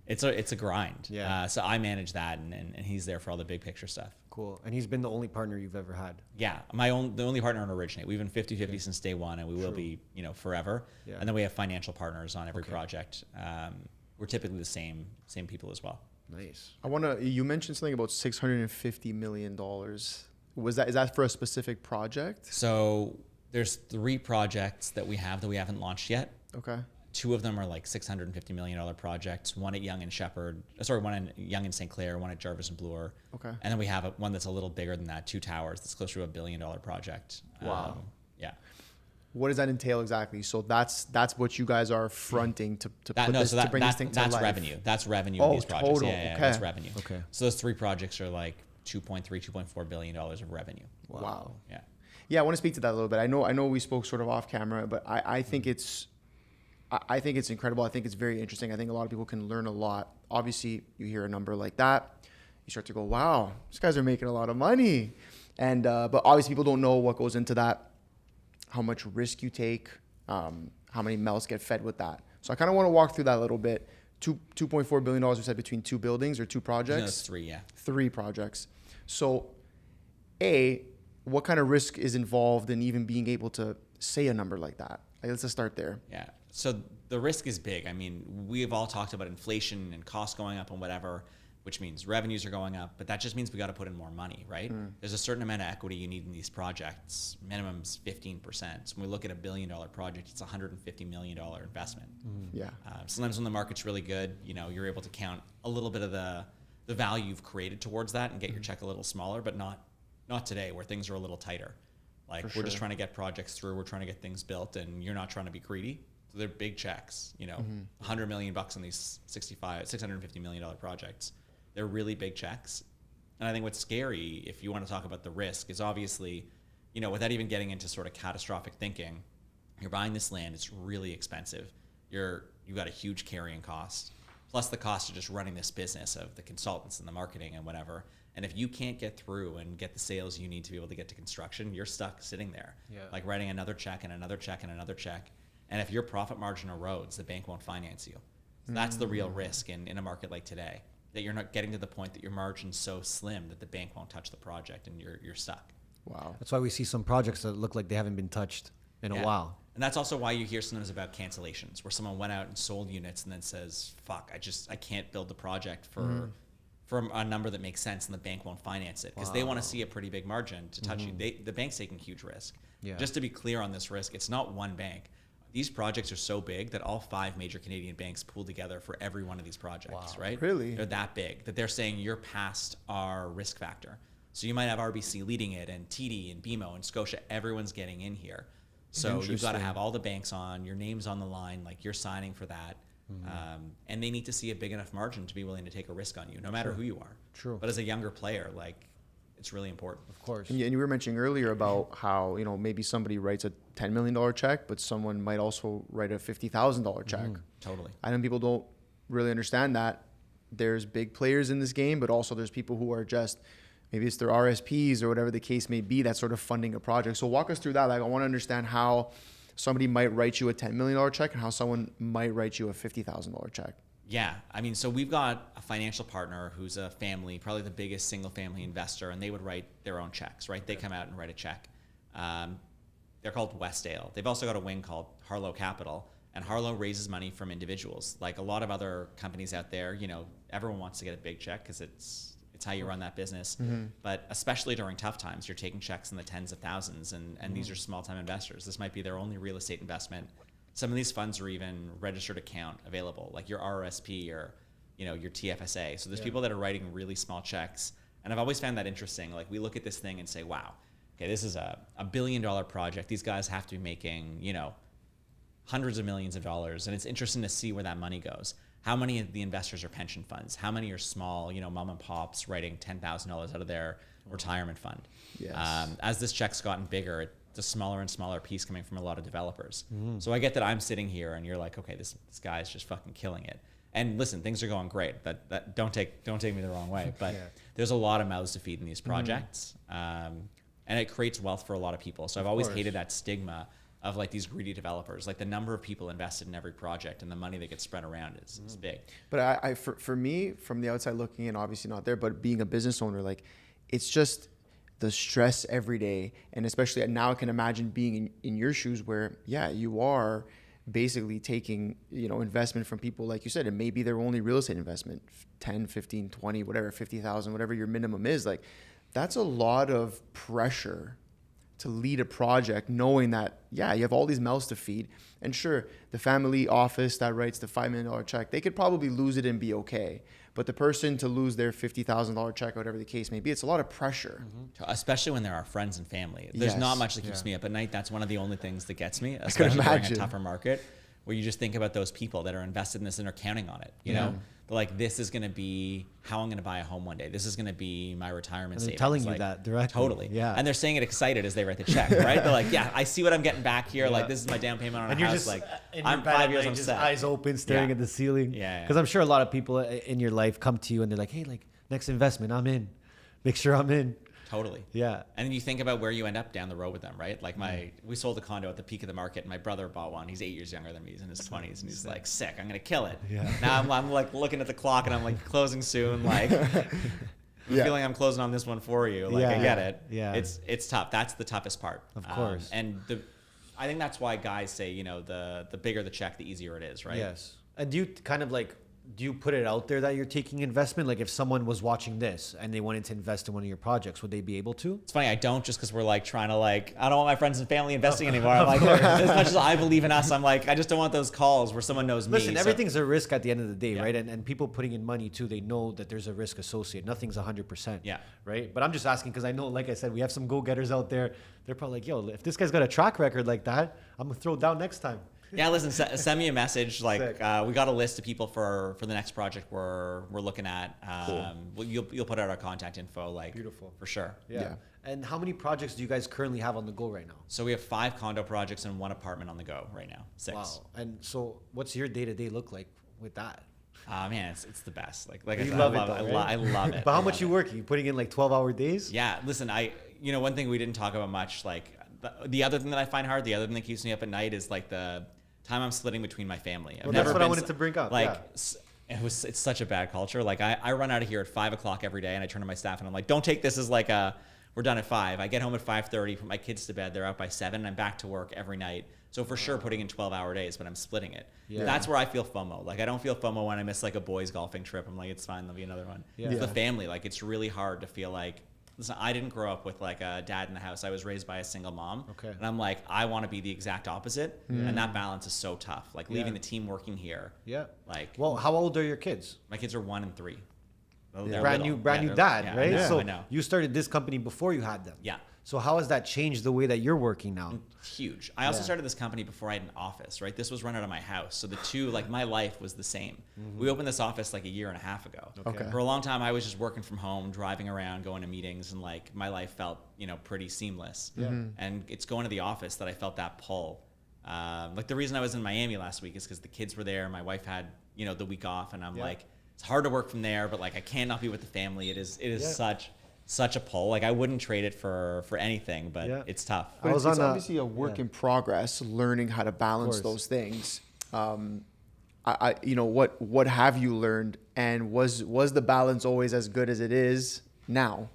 it's a grind. Yeah. So I manage that, and he's there for all the big picture stuff. Cool. And he's been the only partner you've ever had. Yeah, the only partner on Originate. We've been 50-50 since day one, and we will be, forever. Yeah. And then we have financial partners on every project. We're typically the same people as well. Nice. You mentioned something about $650 million. Is that for a specific project? So there's 3 projects that we haven't launched yet. Okay. 2 of them are like $650 million projects. One at Yonge and St. Clair, one at Jarvis and Bloor. Okay. And then we have one that's a little bigger than that, 2 towers. That's closer to $1 billion project. Wow. Yeah. What does that entail exactly? So that's what you guys are fronting to bring this thing to that's life. revenue. That's revenue in these projects. Total. Yeah, okay. That's revenue. Okay. So those 3 projects are like $2.4 billion of revenue. Wow. Yeah. Yeah, I want to speak to that a little bit. I know we spoke sort of off camera, but I think it's incredible. I think it's very interesting. I think a lot of people can learn a lot. Obviously, you hear a number like that, you start to go, wow, these guys are making a lot of money. And but obviously people don't know what goes into that, how much risk you take, how many mouths get fed with that. So I kind of want to walk through that a little bit $2.4 billion we said between 2 buildings or 2 projects? No, it's 3, yeah. 3 projects. So, what kind of risk is involved in even being able to say a number like that? Like, let's just start there. Yeah. So the risk is big. I mean, we've all talked about inflation and costs going up and whatever, which means revenues are going up, but that just means we got to put in more money, right? There's a certain amount of equity you need in these projects. Minimum's 15%. So when we look at $1 billion project, it's a $150 million investment. Yeah. Sometimes when the market's really good, you know, you're able to count a little bit of the value you've created towards that and get your check a little smaller, but not today where things are a little tighter. Like we're just trying to get projects through, we're trying to get things built, and you're not trying to be greedy. So they're big checks, you know, $100 million on these $650 million projects. They're really big checks. And I think what's scary, if you want to talk about the risk, is obviously, you know, without even getting into sort of catastrophic thinking, you're buying this land, it's really expensive. You've got a huge carrying cost, plus the cost of just running this business of the consultants and the marketing and whatever. And if you can't get through and get the sales you need to be able to get to construction, you're stuck sitting there, like writing another check and another check and another check. And if your profit margin erodes, the bank won't finance you. So that's the real risk in a market like today, that you're not getting to the point that your margin's so slim that the bank won't touch the project and you're stuck. Wow. That's why we see some projects that look like they haven't been touched in a while. And that's also why you hear sometimes about cancellations, where someone went out and sold units and then says, fuck, I can't build the project for a number that makes sense, and the bank won't finance it because they want to see a pretty big margin to touch you. The bank's taking huge risk. Just to be clear on this risk, it's not one bank. These projects are so big that all 5 major Canadian banks pool together for every one of these projects, right? Really? They're that big that they're saying you're past our risk factor. So you might have RBC leading it, and TD and BMO and Scotia, everyone's getting in here. So you've got to have all the banks on, your name's on the line, like you're signing for that. And they need to see a big enough margin to be willing to take a risk on you, no matter who you are. True. But as a younger player, like, it's really important. Of course. And you were mentioning earlier about how, you know, maybe somebody writes a $10 million check, but someone might also write a $50,000 check. Totally. I know people don't really understand that. There's big players in this game, but also there's people who are just, maybe it's their RSPs or whatever the case may be, that's sort of funding a project. So walk us through that. Like, I want to understand how somebody might write you a $10 million check and how someone might write you a $50,000 check. Yeah. I mean, so we've got a financial partner who's a family, probably the biggest single family investor, and they would write their own checks, right? They come out and write a check. They're called Westdale. They've also got a wing called Harlow Capital, and Harlow raises money from individuals. Like a lot of other companies out there, you know, everyone wants to get a big check because it's how you run that business. But especially during tough times, you're taking checks in the tens of thousands, and these are small time investors. This might be their only real estate investment. Some of these funds are even registered account available, like your RRSP or, you know, your TFSA. So there's people that are writing really small checks. And I've always found that interesting. Like, we look at this thing and say, wow, okay, this is a $1 billion project. These guys have to be making, you know, hundreds of millions of dollars. And it's interesting to see where that money goes. How many of the investors are pension funds? How many are small, you know, mom and pops writing $10,000 out of their retirement fund? Yes. As this check's gotten bigger, it's a smaller and smaller piece coming from a lot of developers. So I get that I'm sitting here and you're like, okay, this guy's just fucking killing it. And listen, things are going great. That don't take me the wrong way, but there's a lot of mouths to feed in these projects, and it creates wealth for a lot of people. So I've always hated that stigma of like these greedy developers. Like the number of people invested in every project and the money that gets spread around is big. But for me, from the outside looking in, obviously not there, but being a business owner, like, it's just the stress every day. And especially now I can imagine being in your shoes where, you are basically taking, you know, investment from people, like you said, and maybe their only real estate investment, 10, 15, 20, whatever, 50,000, whatever your minimum is. Like, that's a lot of pressure to lead a project, knowing that, you have all these mouths to feed. And sure, the family office that writes the $5 million check, they could probably lose it and be okay. But the person to lose their $50,000 check, whatever the case may be, it's a lot of pressure. Especially when there are friends and family. There's not much that keeps me up at night. That's one of the only things that gets me, especially during a tougher market, where you just think about those people that are invested in this and are counting on it. You know, they're like, this is going to be how I'm going to buy a home one day. This is going to be my retirement savings. Telling like, you that directly. Totally. Yeah. And they're saying it excited as they write the check, right? They're like, I see what I'm getting back here. Like, this is my down payment on a house. Just, like, I'm 5 years, I'm just set. Eyes open, staring at the ceiling. Yeah. Because I'm sure a lot of people in your life come to you and they're like, hey, like, next investment, I'm in. Make sure I'm in. Totally. Yeah. And then you think about where you end up down the road with them, right? Like we sold a condo at the peak of the market, and my brother bought one. He's 8 years younger than me. He's in his 20s, and he's like, sick, I'm going to kill it. Yeah. Now I'm like looking at the clock, and I'm like, closing soon. Like, I'm feeling I'm closing on this one for you. Like, I get it. Yeah. It's tough. That's the toughest part. Of course. And I think that's why guys say, you know, the bigger the check, the easier it is, right? Yes. And do you kind of like, do you put it out there that you're taking investment? Like if someone was watching this and they wanted to invest in one of your projects, would they be able to? It's funny, I don't, just because we're like trying to like, I don't want my friends and family investing anymore. I'm like, as much as I believe in us, I'm like, I just don't want those calls where someone knows me. Listen, everything's a risk at the end of the day, Yeah. right? And people putting in money too, they know that there's a risk associated. Nothing's 100%. Yeah. Right? But I'm just asking because I know, like I said, we have some go-getters out there. They're probably like, yo, if this guy's got a track record like that, I'm going to throw it down next time. Yeah, listen, send me a message. Like, Sick. we got a list of people for the next project we're looking at. Cool. You'll put out our contact info, like, Beautiful. for sure. Yeah. And how many projects do you guys currently have on the go right now? So we have 5 condo projects and 1 apartment on the go right now. 6. Wow. And so what's your day-to-day look like with that? Man, it's the best. Like I You said, love I it love though, it. right? I love it. But how I much love you it. work? You putting in like 12-hour days? Yeah, listen, one thing we didn't talk about much, like the other thing that I find hard, the other thing that keeps me up at night is like the time I'm splitting between my family. Well, that's what I wanted to bring up. Like, yeah. it's such a bad culture. Like I run out of here at 5 o'clock every day, and I turn to my staff and I'm like, don't take this as like we're done at 5. I get home at 5:30, put my kids to bed. They're out by 7, and I'm back to work every night. So for sure, putting in 12-hour days, but I'm splitting it. Yeah. That's where I feel FOMO. Like I don't feel FOMO when I miss like a boys golfing trip. I'm like, it's fine. There'll be another one. Yeah. It's the family. Like it's really hard to feel like, listen, I didn't grow up with like a dad in the house. I was raised by a single mom. Okay. And I'm like, I want to be the exact opposite. And that balance is so tough. Like leaving the team working here. Yeah. Like, Well, how old are your kids? my kids are 1 and 3. They're Brand little. new they're- dad, yeah, right? I know, So I know. you started this company before you had them. Yeah. So how has that changed the way that you're working now? Huge. I also Yeah. started this company before I had an office, right? This was run out of my house. So the two, like my life was the same. We opened this office like a year and a half ago. Okay. For a long time, I was just working from home, driving around, going to meetings, and like my life felt, pretty seamless. Yeah. And it's going to the office that I felt that pull. Like the reason I was in Miami last week is because the kids were there. My wife had, the week off, and I'm like, it's hard to work from there, but like I can't not be with the family. It is such a pull. Like I wouldn't trade it for anything, but it's tough. But I was it's on a- obviously a work in progress, learning how to balance those things. What have you learned, and was the balance always as good as it is now?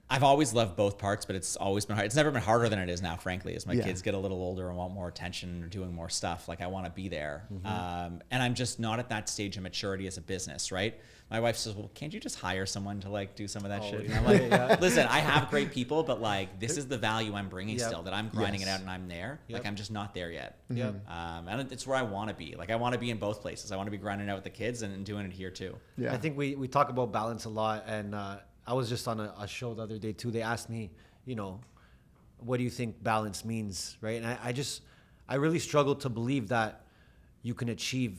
I've always loved both parts, but it's always been hard. It's never been harder than it is now, frankly, as my Yeah. kids get a little older and want more attention or doing more stuff. Like I want to be there. And I'm just not at that stage of maturity as a business, right? My wife says, well, can't you just hire someone to like do some of that shit? And I'm like, listen, I have great people, but like, this is the value I'm bringing still, that I'm grinding it out and I'm there. Like I'm just not there yet. And it's where I want to be. Like I want to be in both places. I want to be grinding out with the kids and doing it here too. Yeah. I think we talk about balance a lot, and I was just on a show the other day too. They asked me, what do you think balance means, right? And I really struggle to believe that you can achieve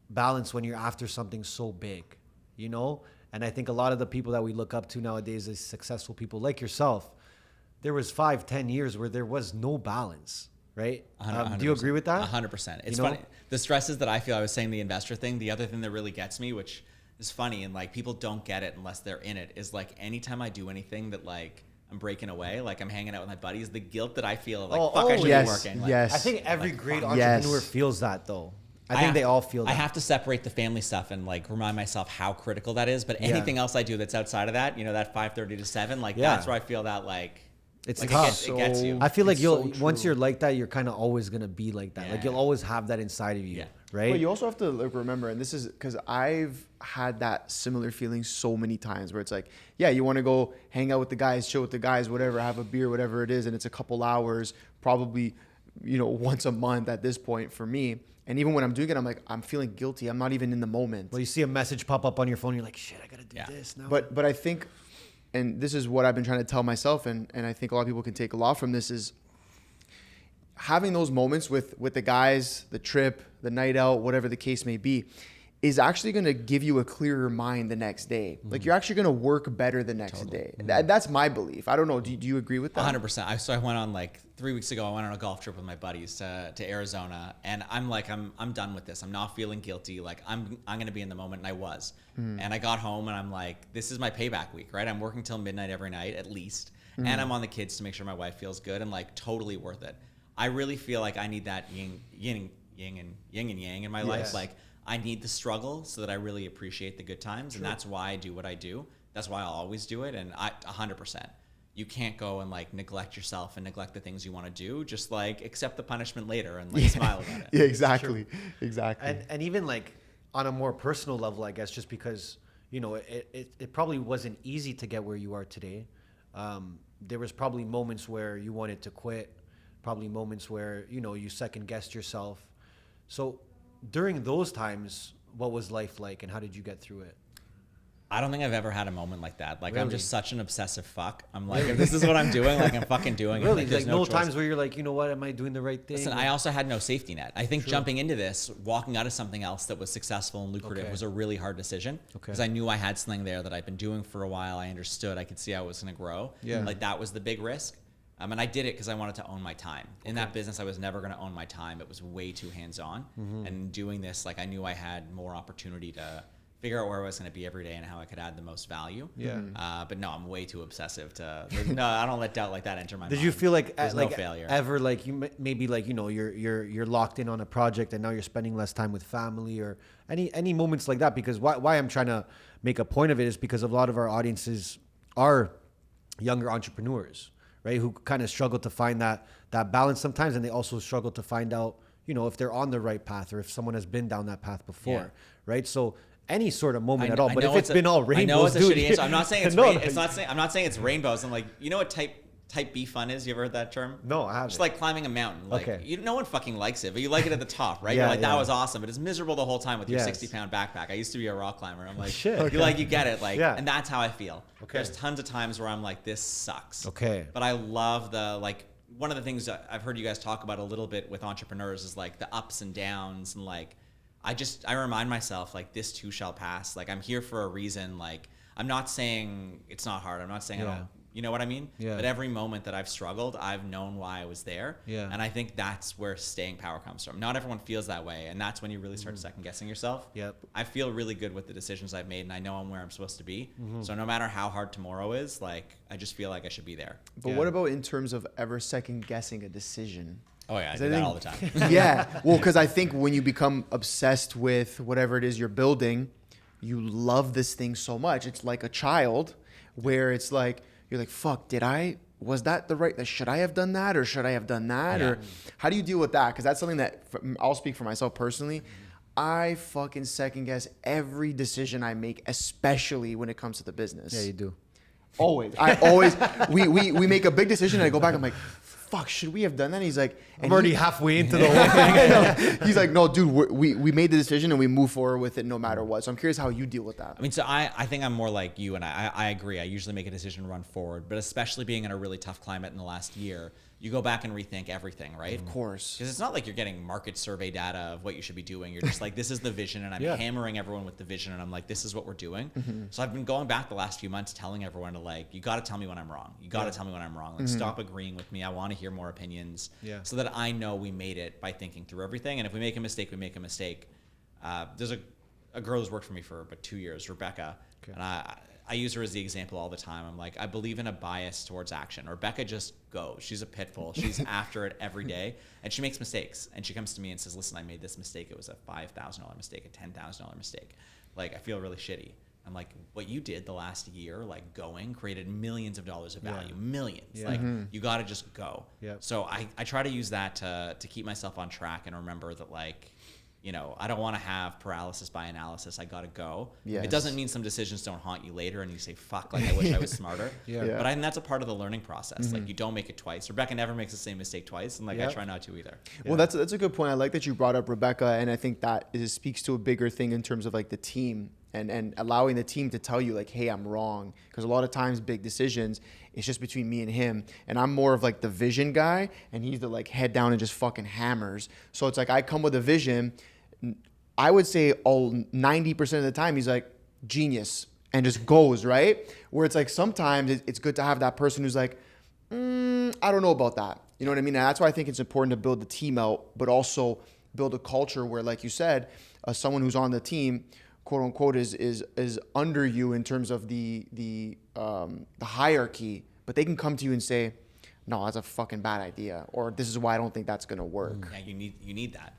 balance when you're after something so big, And I think a lot of the people that we look up to nowadays as successful people like yourself, there was 5-10 years where there was no balance, right? 100%. Do you agree with that? 100%. It's funny. The stresses that I feel, I was saying the investor thing, the other thing that really gets me, which is funny, and like people don't get it unless they're in it, is like anytime I do anything that like I'm breaking away, like I'm hanging out with my buddies, the guilt that I feel, like I should be working. Like, yes. I think every great fuck. entrepreneur Yes. feels that though. I think they all feel that. I have to separate the family stuff and like remind myself how critical that is. But anything else I do that's outside of that, that 5:30 to 7, like that's where I feel that like it's like tough. It gets you. I feel like once true. you're like that, you're kind of always gonna be like that. Yeah. Like you'll always have that inside of you, Yeah. right? But you also have to remember, and this is because I've had that similar feeling so many times where it's like, yeah, you want to go hang out with the guys, chill with the guys, whatever, have a beer, whatever it is, and it's a couple hours, probably, once a month at this point for me. And even when I'm doing it, I'm like, I'm feeling guilty. I'm not even in the moment. Well, you see a message pop up on your phone, you're like, shit, I gotta do this now. But I think, and this is what I've been trying to tell myself, and I think a lot of people can take a lot from this, is having those moments with the guys, the trip, the night out, whatever the case may be. is actually going to give you a clearer mind the next day. Like you're actually going to work better the next day. That's my belief. I don't know. Do you agree with that? 100%. So I went on like 3 weeks ago. I went on a golf trip with my buddies to Arizona, and I'm like, I'm done with this. I'm not feeling guilty. Like I'm going to be in the moment, and I was. And I got home, and I'm like, this is my payback week, right? I'm working till midnight every night at least, and I'm on the kids to make sure my wife feels good, and like totally worth it. I really feel like I need that yin and yang in my life. Like I need the struggle so that I really appreciate the good times. And that's why I do what I do. That's why I'll always do it. And 100%, you can't go and like neglect yourself and neglect the things you want to do. Just like accept the punishment later and like smile about it. Yeah, exactly. Exactly. And even like on a more personal level, I guess, just because, you know, it probably wasn't easy to get where you are today. There was probably moments where you wanted to quit, probably moments where, you know, you second guessed yourself. So during those times, what was life like and how did you get through it? I don't think I've ever had a moment like that. Like, Really? I'm just such an obsessive fuck. I'm like, if this is what I'm doing, like, I'm fucking doing Really? it. Like, there's Like no choice. times where you're like, you know what, am I doing the right thing? Listen, I also had no safety net. I think jumping into this, walking out of something else that was successful and lucrative was a really hard decision. Because I knew I had something there that I'd been doing for a while. I understood. I could see how it was going to grow. Yeah. Like, that was the big risk. And I did it because I wanted to own my time. In that business, I was never going to own my time. It was way too hands-on. And doing this, like, I knew I had more opportunity to figure out where I was going to be every day and how I could add the most value. Yeah. But no, I'm way too obsessive to. No, I don't let doubt like that enter my mind. Did you feel like There's like no failure ever like you maybe like, you know, you're locked in on a project and now you're spending less time with family or any moments like that? Because why I'm trying to make a point of it is because a lot of our audiences are younger entrepreneurs, right? Who kind of struggle to find that balance sometimes, and they also struggle to find out, you know, if they're on the right path or if someone has been down that path before, right? So any sort of moment at all, but if it's been all rainbows, I know it's a dude, shitty answer. I'm not saying it's No, I'm not saying it's rainbows. I'm like, you know what type B fun is? You ever heard that term? No, I haven't. Just like climbing a mountain. Like, no one fucking likes it, but you like it at the top, right? Yeah, You're like, that yeah. was awesome, but it's miserable the whole time with your Yes. 60-pound backpack. I used to be a rock climber. I'm like, Shit. you get it, like, Yeah. and that's how I feel. Okay. There's tons of times where I'm like, this sucks. Okay. But I love one of the things that I've heard you guys talk about a little bit with entrepreneurs is like the ups and downs, and like I remind myself like this too shall pass. Like I'm here for a reason. Like I'm not saying it's not hard. I'm not saying I don't. You know what I mean? Yeah. But every moment that I've struggled, I've known why I was there. Yeah. And I think that's where staying power comes from. Not everyone feels that way, and that's when you really start second guessing yourself. Yep. I feel really good with the decisions I've made, and I know I'm where I'm supposed to be. So no matter how hard tomorrow is, like I just feel like I should be there. But what about in terms of ever second guessing a decision? Oh yeah, I do that all the time. Yeah. Well, because I think when you become obsessed with whatever it is you're building, you love this thing so much. It's like a child where it's like, you're like, fuck, was that the right, should I have done that or should I have done that? Yeah. Or how do you deal with that? Because that's something that, I'll speak for myself personally. I fucking second guess every decision I make, especially when it comes to the business. Yeah, you do. Always. We make a big decision and I go back, I'm like, fuck, should we have done that? And he's like, I'm already halfway into the whole thing. He's like, no, dude, we made the decision and we move forward with it no matter what. So I'm curious how you deal with that. I mean, so I think I'm more like you, and I agree. I usually make a decision to run forward, but especially being in a really tough climate in the last year, you go back and rethink everything, right? Of course. Because it's not like you're getting market survey data of what you should be doing. You're just like, this is the vision, and I'm hammering everyone with the vision, and I'm like, this is what we're doing. So I've been going back the last few months telling everyone to like, you got to tell me when I'm wrong. You got to tell me when I'm wrong. Like, stop agreeing with me. I want to hear more opinions so that I know we made it by thinking through everything. And if we make a mistake, we make a mistake. There's a girl who's worked for me for about 2 years, Rebecca, and I use her as the example all the time. I'm like, I believe in a bias towards action. Rebecca just goes. She's a pitbull. She's after it every day, and she makes mistakes. And she comes to me and says, listen, I made this mistake. It was a $5,000 mistake, a $10,000 mistake. Like, I feel really shitty. I'm like, what you did the last year, like created millions of dollars of value, millions. Like, you got to just go. So I try to use that to keep myself on track and remember that, like, you know, I don't want to have paralysis by analysis. I got to go. Yes. It doesn't mean some decisions don't haunt you later and you say, fuck, like I wish I was smarter. But I think that's a part of the learning process. Like, you don't make it twice. Rebecca never makes the same mistake twice. And like, I try not to either. Well, that's a good point. I like that you brought up Rebecca. And I think that speaks to a bigger thing in terms of like the team and allowing the team to tell you like, hey, I'm wrong. Because a lot of times big decisions, it's just between me and him. And I'm more of like the vision guy, and he's the like head down and just fucking hammers. So it's like I come with a vision. I would say 90% of the time he's like genius and just goes, right? Where it's like sometimes it's good to have that person who's like, I don't know about that. You know what I mean? And that's why I think it's important to build the team out, but also build a culture where, like you said, someone who's on the team, quote unquote, is under you in terms of the hierarchy, but they can come to you and say, no, that's a fucking bad idea, or this is why I don't think that's gonna work. Yeah, you need that.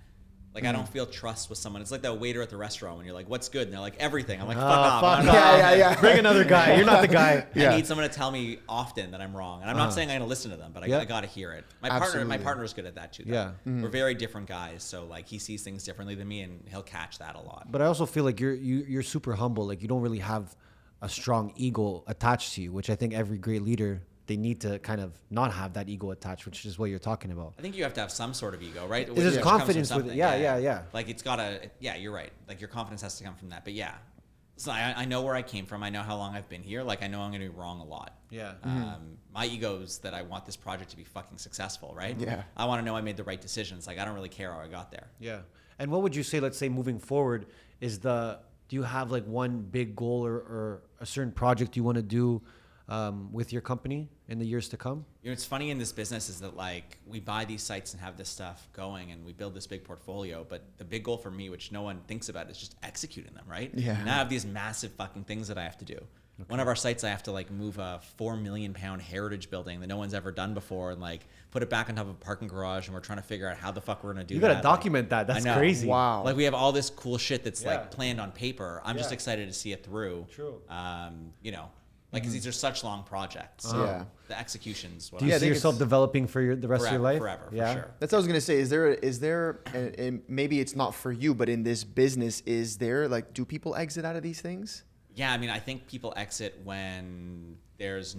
Like, I don't feel trust with someone. It's like that waiter at the restaurant when you're like, what's good? And they're like, everything. I'm like, fuck off. I'm not- Yeah. Bring another guy. You're not the guy. I need someone to tell me often that I'm wrong. And I'm not saying I'm going to listen to them, but I got to hear it. My partner's good at that too, though. Yeah. We're very different guys. So, like, he sees things differently than me, and he'll catch that a lot. But I also feel like you're super humble. Like, you don't really have a strong ego attached to you, which I think every great leader, they need to kind of not have that ego attached, which is what you're talking about. I think you have to have some sort of ego, right? There's Which confidence comes from with it. something. Yeah. Like, it's got to, you're right. Like, your confidence has to come from that. But yeah, so I know where I came from. I know how long I've been here. Like, I know I'm going to be wrong a lot. Yeah. My ego is that I want this project to be fucking successful, right? Yeah. I want to know I made the right decisions. Like, I don't really care how I got there. Yeah. And what would you say, let's say moving forward, do you have like one big goal or a certain project you want to do with your company in the years to come? You know, what's funny in this business is that, like, we buy these sites and have this stuff going and we build this big portfolio, but the big goal for me, which no one thinks about, is just executing them, right? Yeah. Now I have these massive fucking things that I have to do. Okay. One of our sites, I have to, like, move a £4 million heritage building that no one's ever done before and, like, put it back on top of a parking garage, and we're trying to figure out how the fuck we're going to do that. You got to document that. That's crazy. Wow. Like, we have all this cool shit that's like planned on paper. I'm just Yeah. excited to see it through. True. You know, like, 'cause these are such long projects. Yeah. The executions. Do you see yourself developing for the rest of your life? Forever, for yeah. sure. That's what I was gonna say. Is there and maybe it's not for you, but in this business, is there, like, do people exit out of these things? Yeah, I mean, I think people exit when there's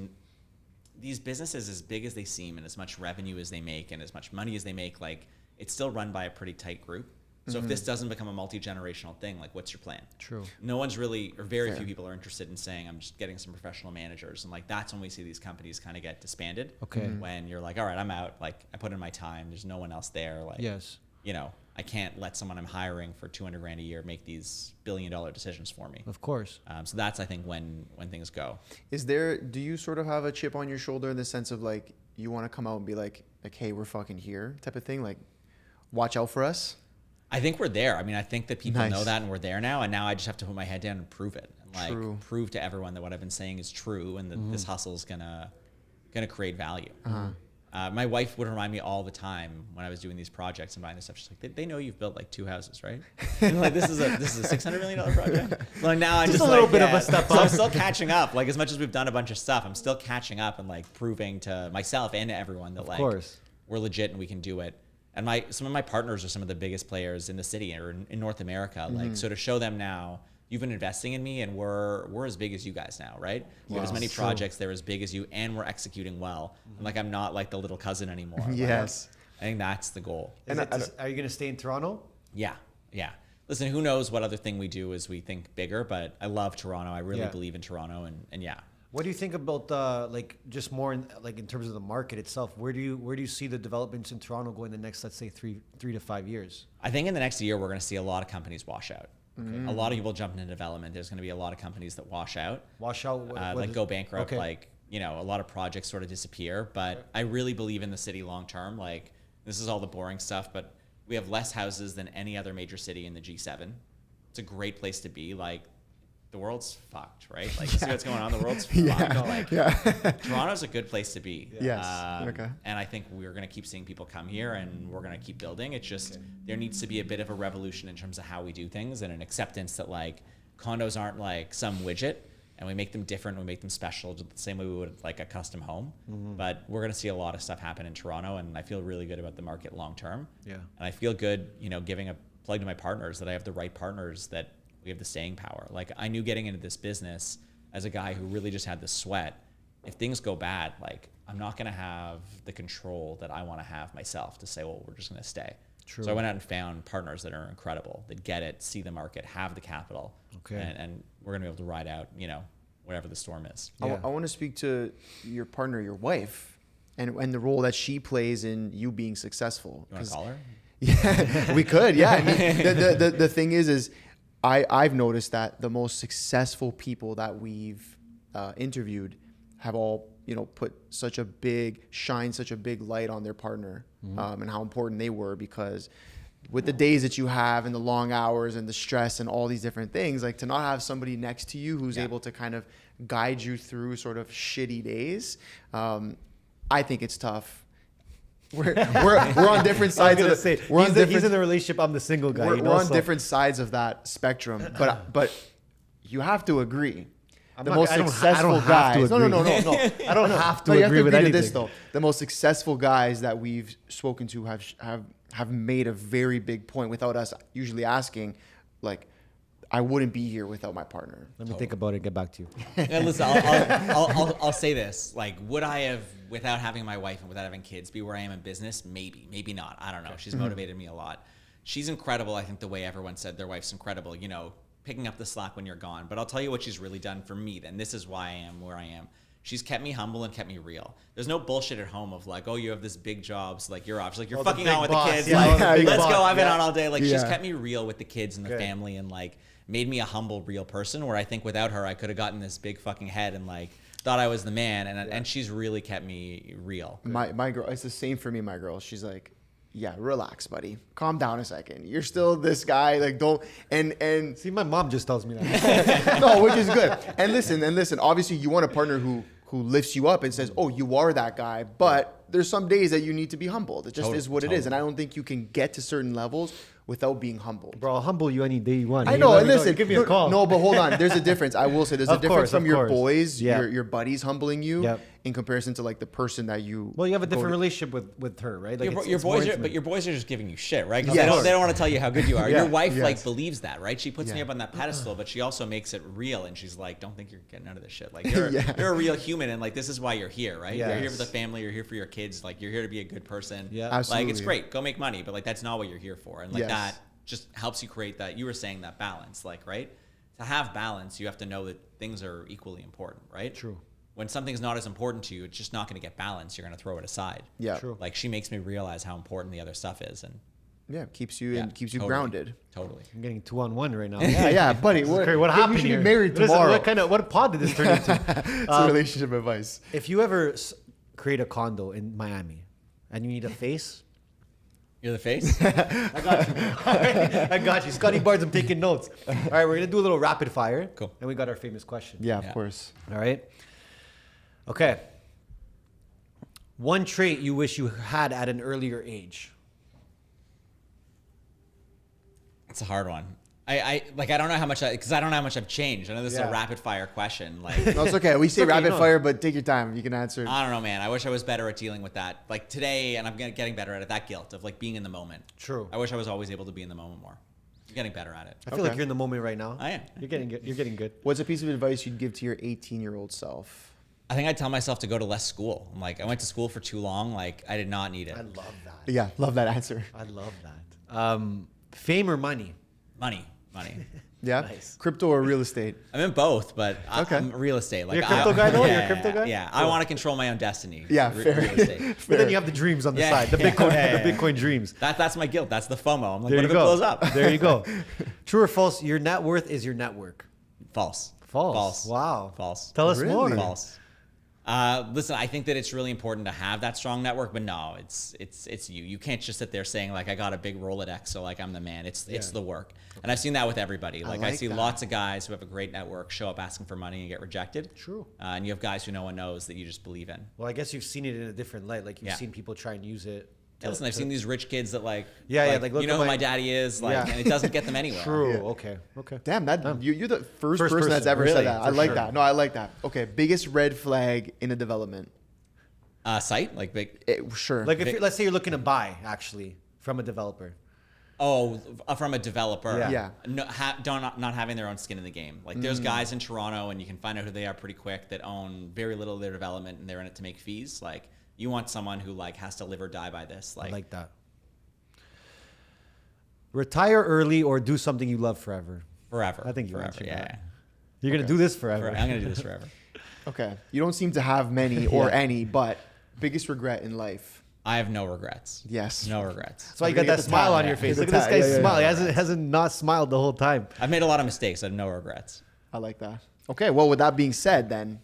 these businesses, as big as they seem and as much revenue as they make and as much money as they make, like, it's still run by a pretty tight group. So if this doesn't become a multi-generational thing, like, what's your plan? True. No one's really, or very few people are interested in saying, I'm just getting some professional managers. And, like, that's when we see these companies kind of get disbanded. Okay. When you're like, all right, I'm out. Like, I put in my time. There's no one else there. Like, Yes. you know, I can't let someone I'm hiring for $200,000 a year make these billion-dollar decisions for me. Of course. So that's, I think, when things go. Do you sort of have a chip on your shoulder in the sense of, like, you want to come out and be like, hey, we're fucking here type of thing? Like, watch out for us? I think we're there. I mean, I think that people Nice. know that, and we're there now. And now I just have to put my head down and prove it, and, like, True. prove to everyone that what I've been saying is true, and that this hustle is gonna create value. My wife would remind me all the time when I was doing these projects and buying this stuff. She's like, "They know you've built like 2 houses, right?" And like, this is a $600 million project. Like, now I'm just a little like, bit of a step So I'm up. still catching up. Like, as much as we've done a bunch of stuff, I'm still catching up and, like, proving to myself and to everyone that, like, course. we're legit and we can do it. And some of my partners are some of the biggest players in the city or in North America. Like, so to show them now, you've been investing in me, and we're as big as you guys now, right? We have as many projects, they're as big as you, and we're executing well. And, like, I'm not like the little cousin anymore. Like, Yes. I think that's the goal. Are you going to stay in Toronto? Yeah. Listen, who knows what other thing we do as we think bigger, but I love Toronto. I really believe in Toronto, and yeah. What do you think about like just more in terms of the market itself? Where do you see the developments in Toronto going the next, let's say, three to 5 years? I think in the next year we're going to see a lot of companies wash out. A lot of people jump into development. There's going to be a lot of companies that wash out. Go bankrupt. Okay. Like, you know, a lot of projects sort of disappear. But I really believe in the city long term. Like, this is all the boring stuff, but we have less houses than any other major city in the G7. It's a great place to be. Like, the world's fucked, right? Like, you see what's going on? The world's fucked. Toronto's a good place to be. Yes. Okay. And I think we're going to keep seeing people come here, and we're going to keep building. It's just there needs to be a bit of a revolution in terms of how we do things, and an acceptance that, like, condos aren't like some widget, and we make them different. We make them special, the same way we would like a custom home. But we're going to see a lot of stuff happen in Toronto, and I feel really good about the market long term. Yeah. And I feel good, you know, giving a plug to my partners that I have the right partners, that we have the staying power. Like, I knew getting into this business as a guy who really just had the sweat, if things go bad, like, I'm not going to have the control that I want to have myself to say, well, we're just going to stay. True. So I went out and found partners that are incredible, that get it, see the market, have the capital. Okay. And we're going to be able to ride out, you know, whatever the storm is. I want to speak to your partner, your wife, and the role that she plays in you being successul. You want to call her? Yeah, we could. Yeah, I mean, the thing is I've noticed that the most successful people that we've interviewed have all, you know, shine such a big light on their partner, and how important they were, because with the days that you have and the long hours and the stress and all these different things, like to not have somebody next to you who's able to kind of guide you through sort of shitty days, I think it's tough. We're on different sides of the. He's in the relationship. I'm the single guy. We're on different sides of that spectrum, but you have to agree. The most successful guys. No. I don't have to you agree with anything. this though. The most successful guys that we've spoken to have made a very big point without us usually asking, like, I wouldn't be here without my partner. Let me think about it and get back to you. And listen, I'll say this. Like, would I have, without having my wife and without having kids, be where I am in business? Maybe not. I don't know. She's motivated me a lot. She's incredible. I think the way everyone said their wife's incredible, you know, picking up the slack when you're gone. But I'll tell you what she's really done for me. Then this is why I am where I am. She's kept me humble and kept me real. There's no bullshit at home of like, oh, you have this big job, so like you're off. She's like, you're fucking on with the kids. Yeah, like, let's go. I've been on all day. Like, she's kept me real with the kids and the family, and like made me a humble, real person. Where I think without her, I could have gotten this big fucking head and like thought I was the man. And she's really kept me real. My girl, it's the same for me. My girl, she's like, yeah, relax, buddy. Calm down a second. You're still this guy. Like, don't and See, my mom just tells me that. no, which is good. And listen. Obviously, you want a partner who lifts you up and says, "Oh, you are that guy." But there's some days that you need to be humbled. It just is what it is. And I don't think you can get to certain levels without being humbled. Bro, I'll humble you any day you want. I know. And listen, listen, give me a call. No, but hold on. There's a difference. I will say there's a difference from your boys, Yeah. your buddies humbling you in comparison to like the person that you. Well, you have a different relationship with her, right? Like your boys are just giving you shit, right? Because they don't want to tell you how good you are. Your wife like believes that, right? She puts me up on that pedestal, but she also makes it real, and she's like, "Don't think you're getting out of this shit. Like you're a real human, and like this is why you're here, right? You're here for the family. You're here for your kids. Like you're here to be a good person. Yeah, absolutely. Like it's great. Go make money, but like that's not what you're here for, and like that just helps you create that. You were saying that balance, like right? To have balance, you have to know that things are equally important, right? True. When something's not as important to you, it's just not going to get balanced. You're going to throw it aside. Yeah. True. Like she makes me realize how important the other stuff is, and keeps you totally, grounded. Totally. I'm getting 2-on-1 right now. Yeah, buddy. What happened You should here? be married Listen, tomorrow. what pod did this turn into? It's a relationship advice. If you ever create a condo in Miami and you need a face, You're the face? I got you. I got you. Scottie Barnes, I'm taking notes. All right, we're going to do a little rapid fire. Cool. And we got our famous question. Yeah, of course. All right. Okay. One trait you wish you had at an earlier age. It's a hard one. I don't know how much because I don't know how much I've changed. I know this is a rapid fire question. Like, No, it's okay. We say okay, rapid no. fire, but take your time. You can answer. I don't know, man. I wish I was better at dealing with that. Like today, and I'm getting better at it. That guilt of like being in the moment. True. I wish I was always able to be in the moment more. I'm getting better at it. I feel like you're in the moment right now. I am. You're getting good. You're getting good. What's a piece of advice you'd give to your 18-year-old self? I think I'd tell myself to go to less school. I'm like, I went to school for too long. Like, I did not need it. I love that. Yeah, love that answer. I love that. Fame or money? Money. Yeah, Nice. Crypto or real estate? I'm in both, but Okay. I'm real estate. Like, You're a crypto guy, though? Yeah, You're a crypto guy? Yeah, I want to control my own destiny. Yeah, Real fair. estate. But then you have the dreams on the Yeah. side. The Bitcoin, Yeah. the Bitcoin dreams. That's my guilt. That's the FOMO. I'm like, There what you if it go. blows up? There you go. True or false? Your net worth is your network. False. False. Wow. False. Tell us Really? more. False. Listen, I think that it's really important to have that strong network, but no, it's you. You can't just sit there saying like I got a big Rolodex, so like I'm the man. It's the work, and I've seen that with everybody. Like I like see that. lots of guys who have a great network show up asking for money and get rejected. True. And you have guys who no one knows that you just believe in. Well, I guess you've seen it in a different light. Like you've seen people try and use it. Yeah, listen, I've seen these rich kids that like like, look you know at who my- my daddy is, like, Yeah. and it doesn't get them anywhere. True. Yeah. Okay. Okay. Damn, you're the first person person. that's ever Really? said that. I For like sure. that. No, I like that. Okay, biggest red flag in a development. Site like big. Sure. Like if let's say you're looking to buy actually from a developer. Oh, from a developer. Yeah. No, not having their own skin in the game. Like there's guys in Toronto, and you can find out who they are pretty quick, that own very little of their development, and they're in it to make fees. Like you want someone who like has to live or die by this. I like that. Retire early or do something you love forever. forever. I think you forever. answered Yeah. that. You're gonna do this forever. I'm gonna do this forever. Okay. You don't seem to have many or any, but biggest regret in life. I have no regrets. Yes. No regrets. That's why you got that smile on your face. Look at this guy's smile. He hasn't not smiled the whole time. I've made a lot of mistakes. I have no regrets. I like that. Okay, well, with that being said, then,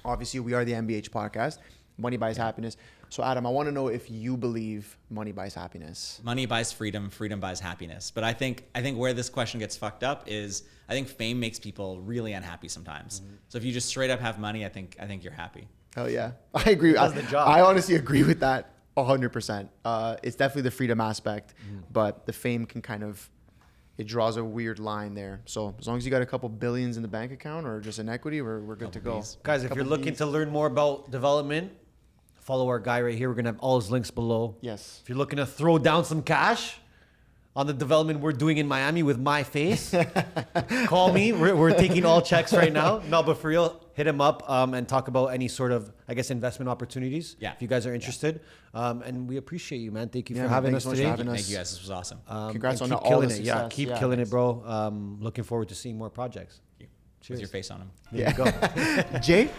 obviously, we are the MBH podcast. Money buys happiness. So, Adam, I want to know if you believe money buys happiness. Money buys freedom. Freedom buys happiness. But I think where this question gets fucked up is I think fame makes people really unhappy sometimes. So if you just straight up have money, I think you're happy. Oh yeah, I agree. Does the job. I honestly agree with that 100%. It's definitely the freedom aspect, but the fame can kind of, it draws a weird line there. So as long as you got a couple billions in the bank account or just in equity, we're good to go. Guys, if you're looking to learn more about development, follow our guy right here. We're going to have all his links below. Yes. If you're looking to throw down some cash on the development we're doing in Miami with my face, call me. We're taking all checks right now. No, but for real, hit him up and talk about any sort of, I guess, investment opportunities. Yeah. If you guys are interested. And we appreciate you, man. Thank you Yeah, for man, having thanks us so much for today. having us. Thank you guys. This was awesome. Congrats and on keep all the killing it. Yeah, success. keep Yeah, killing thanks. it, bro. Looking forward to seeing more projects. With your face on them. There you go. Jay?